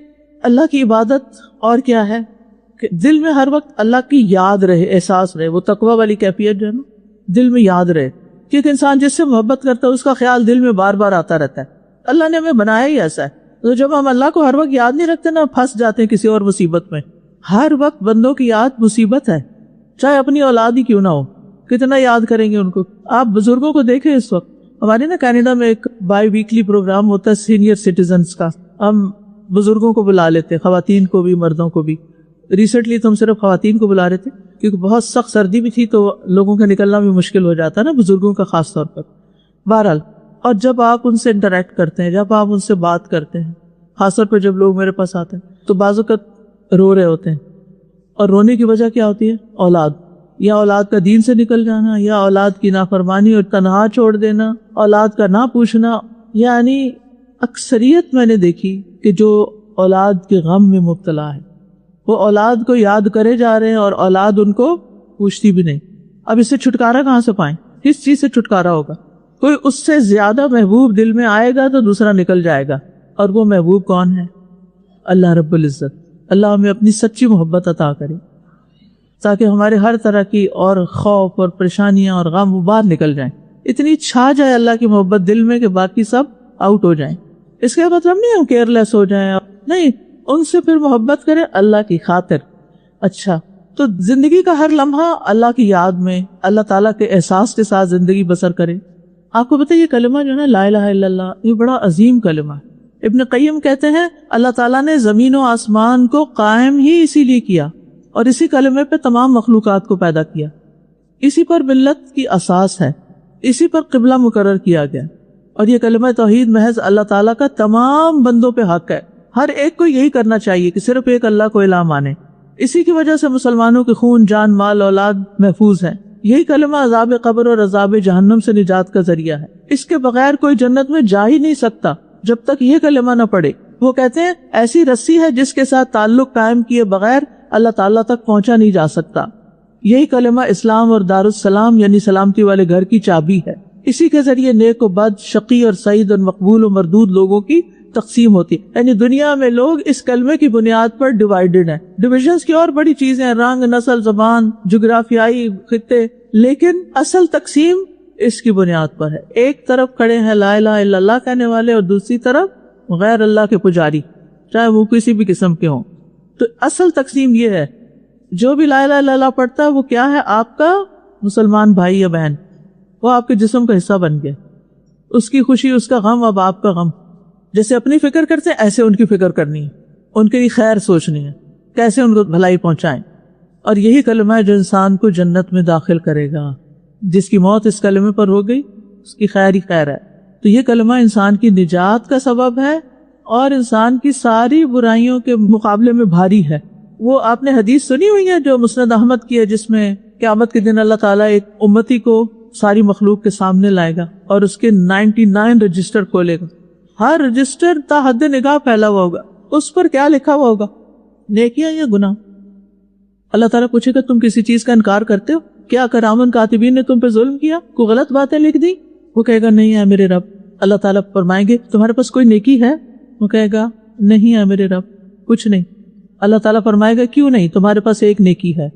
اللہ کی عبادت اور کیا ہے کہ دل میں ہر وقت اللہ کی یاد رہے، احساس رہے، وہ تقوی والی کیفیت جو ہے نا دل میں یاد رہے. کیونکہ انسان جس سے محبت کرتا ہے اس کا خیال دل میں بار بار آتا رہتا ہے. اللہ نے ہمیں بنایا ہی ایسا ہے، تو جب ہم اللہ کو ہر وقت یاد نہیں رکھتے نا، پھنس جاتے ہیں کسی اور مصیبت میں. ہر وقت بندوں کی یاد مصیبت ہے، چاہے اپنی اولاد ہی کیوں نہ ہو، کتنا یاد کریں گے ان کو. آپ بزرگوں کو دیکھیں، اس وقت ہمارے نا کینیڈا میں ایک بائی ویکلی پروگرام ہوتا ہے سینئر سٹیزنز کا. ہم بزرگوں کو بلا لیتے ہیں، خواتین کو بھی مردوں کو بھی. ریسنٹلی تو ہم صرف خواتین کو بلا رہے تھے کیونکہ بہت سخت سردی بھی تھی تو لوگوں کا نکلنا بھی مشکل ہو جاتا ہے نا، بزرگوں کا خاص طور پر. بہرحال، اور جب آپ ان سے انٹریکٹ کرتے ہیں، جب آپ ان سے بات کرتے ہیں، خاص طور پر جب لوگ میرے پاس آتے ہیں تو بعض اوقات رو رہے ہوتے ہیں، اور رونے کی وجہ کیا ہوتی ہے؟ اولاد، یا اولاد کا دین سے نکل جانا، یا اولاد کی نافرمانی اور تنہا چھوڑ دینا، اولاد کا نہ پوچھنا. یعنی اکثریت میں نے دیکھی کہ جو اولاد کے غم میں مبتلا ہے وہ اولاد کو یاد کرے جا رہے ہیں اور اولاد ان کو پوچھتی بھی نہیں. اب اس سے چھٹکارا کہاں سے پائیں؟ کس چیز سے چھٹکارا ہوگا؟ کوئی اس سے زیادہ محبوب دل میں آئے گا تو دوسرا نکل جائے گا، اور وہ محبوب کون ہے؟ اللہ رب العزت. اللہ ہمیں اپنی سچی محبت عطا کرے تاکہ ہمارے ہر طرح کی اور خوف اور پریشانیاں اور غم وہ باہر نکل جائیں. اتنی چھا جائے اللہ کی محبت دل میں کہ باقی سب آؤٹ ہو جائیں. اس کا مطلب نہیں ہم کیئر لیس ہو جائیں، نہیں، ان سے پھر محبت کریں اللہ کی خاطر. اچھا تو زندگی کا ہر لمحہ اللہ کی یاد میں، اللہ تعالیٰ کے احساس کے ساتھ زندگی بسر کرے۔ آپ کو پتہ ہے یہ کلمہ جو ہے نا لا الہ الا اللہ، یہ بڑا عظیم کلمہ ہے۔ ابن قیم کہتے ہیں اللہ تعالیٰ نے زمین و آسمان کو قائم ہی اسی لیے کیا اور اسی کلمے پہ تمام مخلوقات کو پیدا کیا، اسی پر ملت کی اساس ہے، اسی پر قبلہ مقرر کیا گیا، اور یہ کلمہ توحید محض اللہ تعالیٰ کا تمام بندوں پہ حق ہے۔ ہر ایک کو یہی کرنا چاہیے کہ صرف ایک اللہ کو الہ مانے۔ اسی کی وجہ سے مسلمانوں کے خون، جان، مال، اولاد محفوظ ہیں۔ یہی کلمہ عذاب قبر اور عذاب جہنم سے نجات کا ذریعہ ہے۔ اس کے بغیر کوئی جنت میں جا ہی نہیں سکتا جب تک یہ کلمہ نہ پڑھے۔ وہ کہتے ہیں ایسی رسی ہے جس کے ساتھ تعلق قائم کیے بغیر اللہ تعالیٰ تک پہنچا نہیں جا سکتا۔ یہی کلمہ اسلام اور دارالسلام یعنی سلامتی والے گھر کی چابی ہے۔ اسی کے ذریعے نیک و بد، شقی اور سعید اور مقبول و مردود لوگوں کی تقسیم ہوتی ہے۔ یعنی دنیا میں لوگ اس کلمے کی بنیاد پر ڈیوائیڈڈ ہیں۔ ڈویژنز کی اور بڑی چیزیں ہیں، رنگ، نسل، زبان، جغرافیائی خطے، لیکن اصل تقسیم اس کی بنیاد پر ہے۔ ایک طرف کھڑے ہیں لا الہ الا اللہ کہنے والے اور دوسری طرف غیر اللہ کے پجاری، چاہے وہ کسی بھی قسم کے ہوں۔ تو اصل تقسیم یہ ہے، جو بھی لا الہ الا اللہ پڑھتا ہے وہ کیا ہے؟ آپ کا مسلمان بھائی یا بہن، وہ آپ کے جسم کا حصہ بن گیا۔ اس کی خوشی، اس کا غم اب آپ کا غم۔ جیسے اپنی فکر کرتے ہیں ایسے ان کی فکر کرنی ہے، ان کے لیے خیر سوچنی ہے، کیسے ان کو بھلائی پہنچائیں۔ اور یہی کلمہ ہے جو انسان کو جنت میں داخل کرے گا۔ جس کی موت اس کلمے پر ہو گئی اس کی خیر ہی خیر ہے۔ تو یہ کلمہ انسان کی نجات کا سبب ہے اور انسان کی ساری برائیوں کے مقابلے میں بھاری ہے۔ وہ آپ نے حدیث سنی ہوئی ہے جو مسند احمد کی ہے، جس میں قیامت کے دن اللہ تعالیٰ ایک امتی کو ساری مخلوق کے سامنے لائے گا اور اس کے 99 رجسٹر کھولے گا۔ ہر رجسٹر تا حد نگاہ پھیلا ہوا ہوگا، اس پر کیا لکھا ہوا ہوگا؟ نیکیاں یا گناہ؟ اللہ تعالیٰ پوچھے گا تم کسی چیز کا انکار کرتے ہو؟ کیا کرامن کاتبین نے تم پہ ظلم کیا، کوئی غلط باتیں لکھ دی؟ وہ کہے گا نہیں ہے میرے رب۔ اللہ تعالیٰ فرمائیں گے تمہارے پاس کوئی نیکی ہے؟ وہ کہے گا نہیں ہے میرے رب، کچھ نہیں۔ اللہ تعالیٰ فرمائے گا کیوں نہیں؟ تمہارے پاس ایک نیکی ہے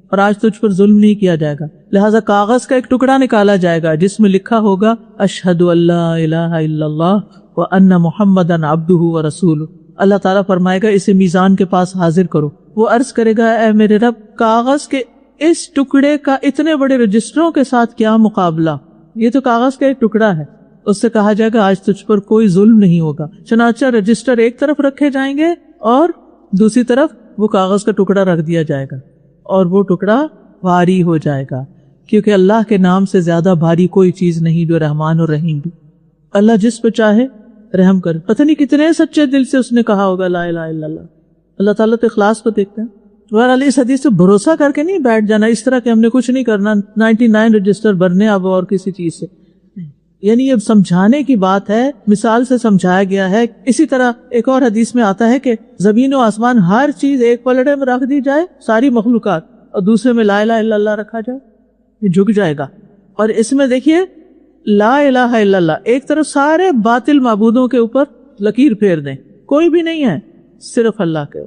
اور آج تجھ پر ظلم نہیں کیا جائے گا۔ لہٰذا کاغذ کا ایک ٹکڑا نکالا جائے گا جس میں لکھا ہوگا اشہد ان لا الہ الا اللہ وان محمدا عبدہ ورسولہ۔ اللہ تعالیٰ فرمائے گا اسے میزان کے پاس حاضر کرو۔ وہ عرض کرے گا اے میرے رب، کاغذ کے اس ٹکڑے کا اتنے بڑے رجسٹروں کے ساتھ کیا مقابلہ؟ یہ تو کاغذ کا ایک ٹکڑا ہے۔ اس سے کہا جائے گا آج تجھ پر کوئی ظلم نہیں ہوگا۔ چنانچہ رجسٹر ایک طرف رکھے جائیں گے اور دوسری طرف وہ کاغذ کا ٹکڑا رکھ دیا جائے گا اور وہ ٹکڑا بھاری ہو جائے گا، کیونکہ اللہ کے نام سے زیادہ بھاری کوئی چیز نہیں جو رحمان اور رحیم بھی۔ اللہ جس پہ چاہے رحم کرے۔ پتہ نہیں کتنے سچے دل سے اس نے کہا ہوگا لا الہ الا اللہ۔ اللہ تعالیٰ تو اخلاص کو دیکھتے ہیں۔ بہرحال اس حدیث سے بھروسہ کر کے نہیں بیٹھ جانا اس طرح کہ ہم نے کچھ نہیں کرنا، 99 رجسٹر بھرنے اب اور کسی چیز سے، یعنی اب سمجھانے کی بات ہے، مثال سے سمجھایا گیا ہے۔ اسی طرح ایک اور حدیث میں آتا ہے کہ زمین و آسمان ہر چیز ایک پلڑے میں رکھ دی جائے، ساری مخلوقات، اور دوسرے میں لا الہ الا اللہ رکھا جائے، یہ جھک جائے گا۔ اور اس میں دیکھیے لا الہ الا اللہ، ایک طرف سارے باطل معبودوں کے اوپر لکیر پھیر دیں، کوئی بھی نہیں ہے، صرف اللہ کے،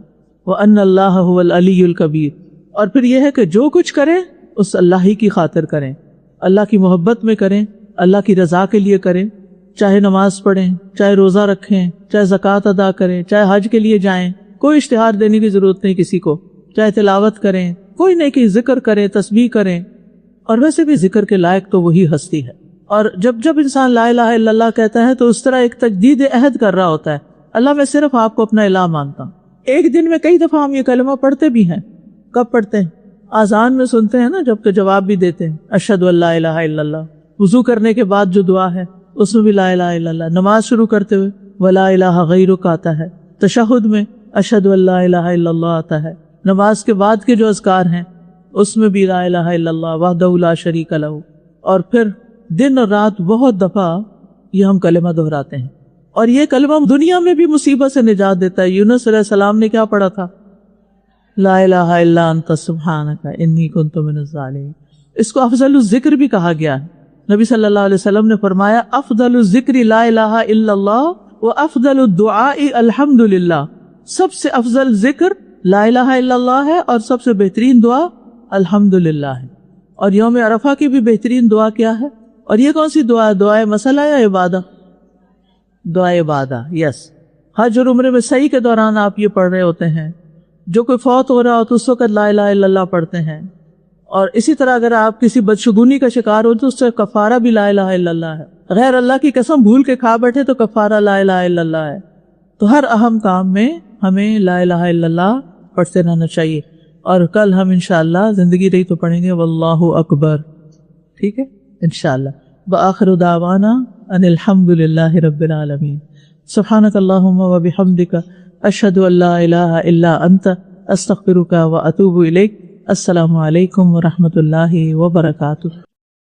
وَأَنَّ اللَّهَ هُوَ الْعَلِيُّ الْكَبِيرُ۔ اور پھر یہ ہے کہ جو کچھ کریں اس اللہ ہی کی خاطر کریں، اللہ کی محبت میں کریں، اللہ کی رضا کے لیے کریں، چاہے نماز پڑھیں، چاہے روزہ رکھیں، چاہے زکوٰۃ ادا کریں، چاہے حج کے لیے جائیں، کوئی اشتہار دینے کی ضرورت نہیں کسی کو، چاہے تلاوت کریں، کوئی نیکی، ذکر کریں، تسبیح کریں۔ اور ویسے بھی ذکر کے لائق تو وہی ہستی ہے۔ اور جب انسان لا الہ الا اللہ کہتا ہے تو اس طرح ایک تجدید عہد کر رہا ہوتا ہے، اللہ میں صرف آپ کو اپنا الہ مانتا ہوں۔ ایک دن میں کئی دفعہ ہم یہ کلمہ پڑھتے بھی ہیں۔ کب پڑھتے ہیں؟ آذان میں سنتے ہیں نا، جب کہ جواب بھی دیتے ہیں اشہد ان لا الہ الا اللہ۔ وضو کرنے کے بعد جو دعا ہے اس میں بھی لا الہ الا اللہ۔ نماز شروع کرتے ہوئے ولا الہ غیرک آتا ہے۔ تشہد میں اشہد ان لا الہ الا اللہ آتا ہے۔ نماز کے بعد کے جو اذکار ہیں اس میں بھی لا الہ الا اللہ وحدہ لا شریک لہ۔ اور پھر دن اور رات بہت دفعہ یہ ہم کلمہ دہراتے ہیں، اور یہ کلمہ دنیا میں بھی مصیبت سے نجات دیتا ہے۔ یونس علیہ السلام نے کیا پڑھا تھا؟ لا الہ الا انت سبحانک انی کنت من الظالمین۔ اس کو افضل الذکر بھی کہا گیا ہے۔ نبی صلی اللہ علیہ وسلم نے فرمایا افضل الذکر لا الہ الا اللہ و افضل الدعاء الحمدللہ۔ سب سے افضل ذکر لا الہ الا اللہ ہے اور سب سے بہترین دعا الحمدللہ ہے۔ اور یوم عرفہ کی بھی بہترین دعا کیا ہے؟ اور یہ کون سی دعا ہے؟ دعائے مسئلہ یا عبادہ؟ دعائے عبادہ، یس۔ حج اور عمرے میں سعی کے دوران آپ یہ پڑھ رہے ہوتے ہیں جو کوئی فوت ہو رہا ہو تو اس وقت لا الہ الا اللہ پڑھتے ہیں. اور اسی طرح اگر آپ کسی بدشگونی کا شکار ہو تو اس سے کفارہ بھی لا الہ الا اللہ ہے. غیر اللہ کی قسم بھول کے کھا بیٹھے تو کفارہ لا الہ الا اللہ ہے. تو ہر اہم کام میں ہمیں لا الہ الا اللہ پڑھتے رہنا چاہیے. اور کل ہم انشاءاللہ زندگی رہی تو پڑھیں گے واللہ اکبر. ٹھیک ہے انشاءاللہ. وآخر دعوانا ان الحمد للہ رب العالمین. سبحانک اللہم وبحمدک اشہد ان لا الہ الا انت استغفرک واتوب الیک. السلام علیکم ورحمۃ اللہ وبرکاتہ.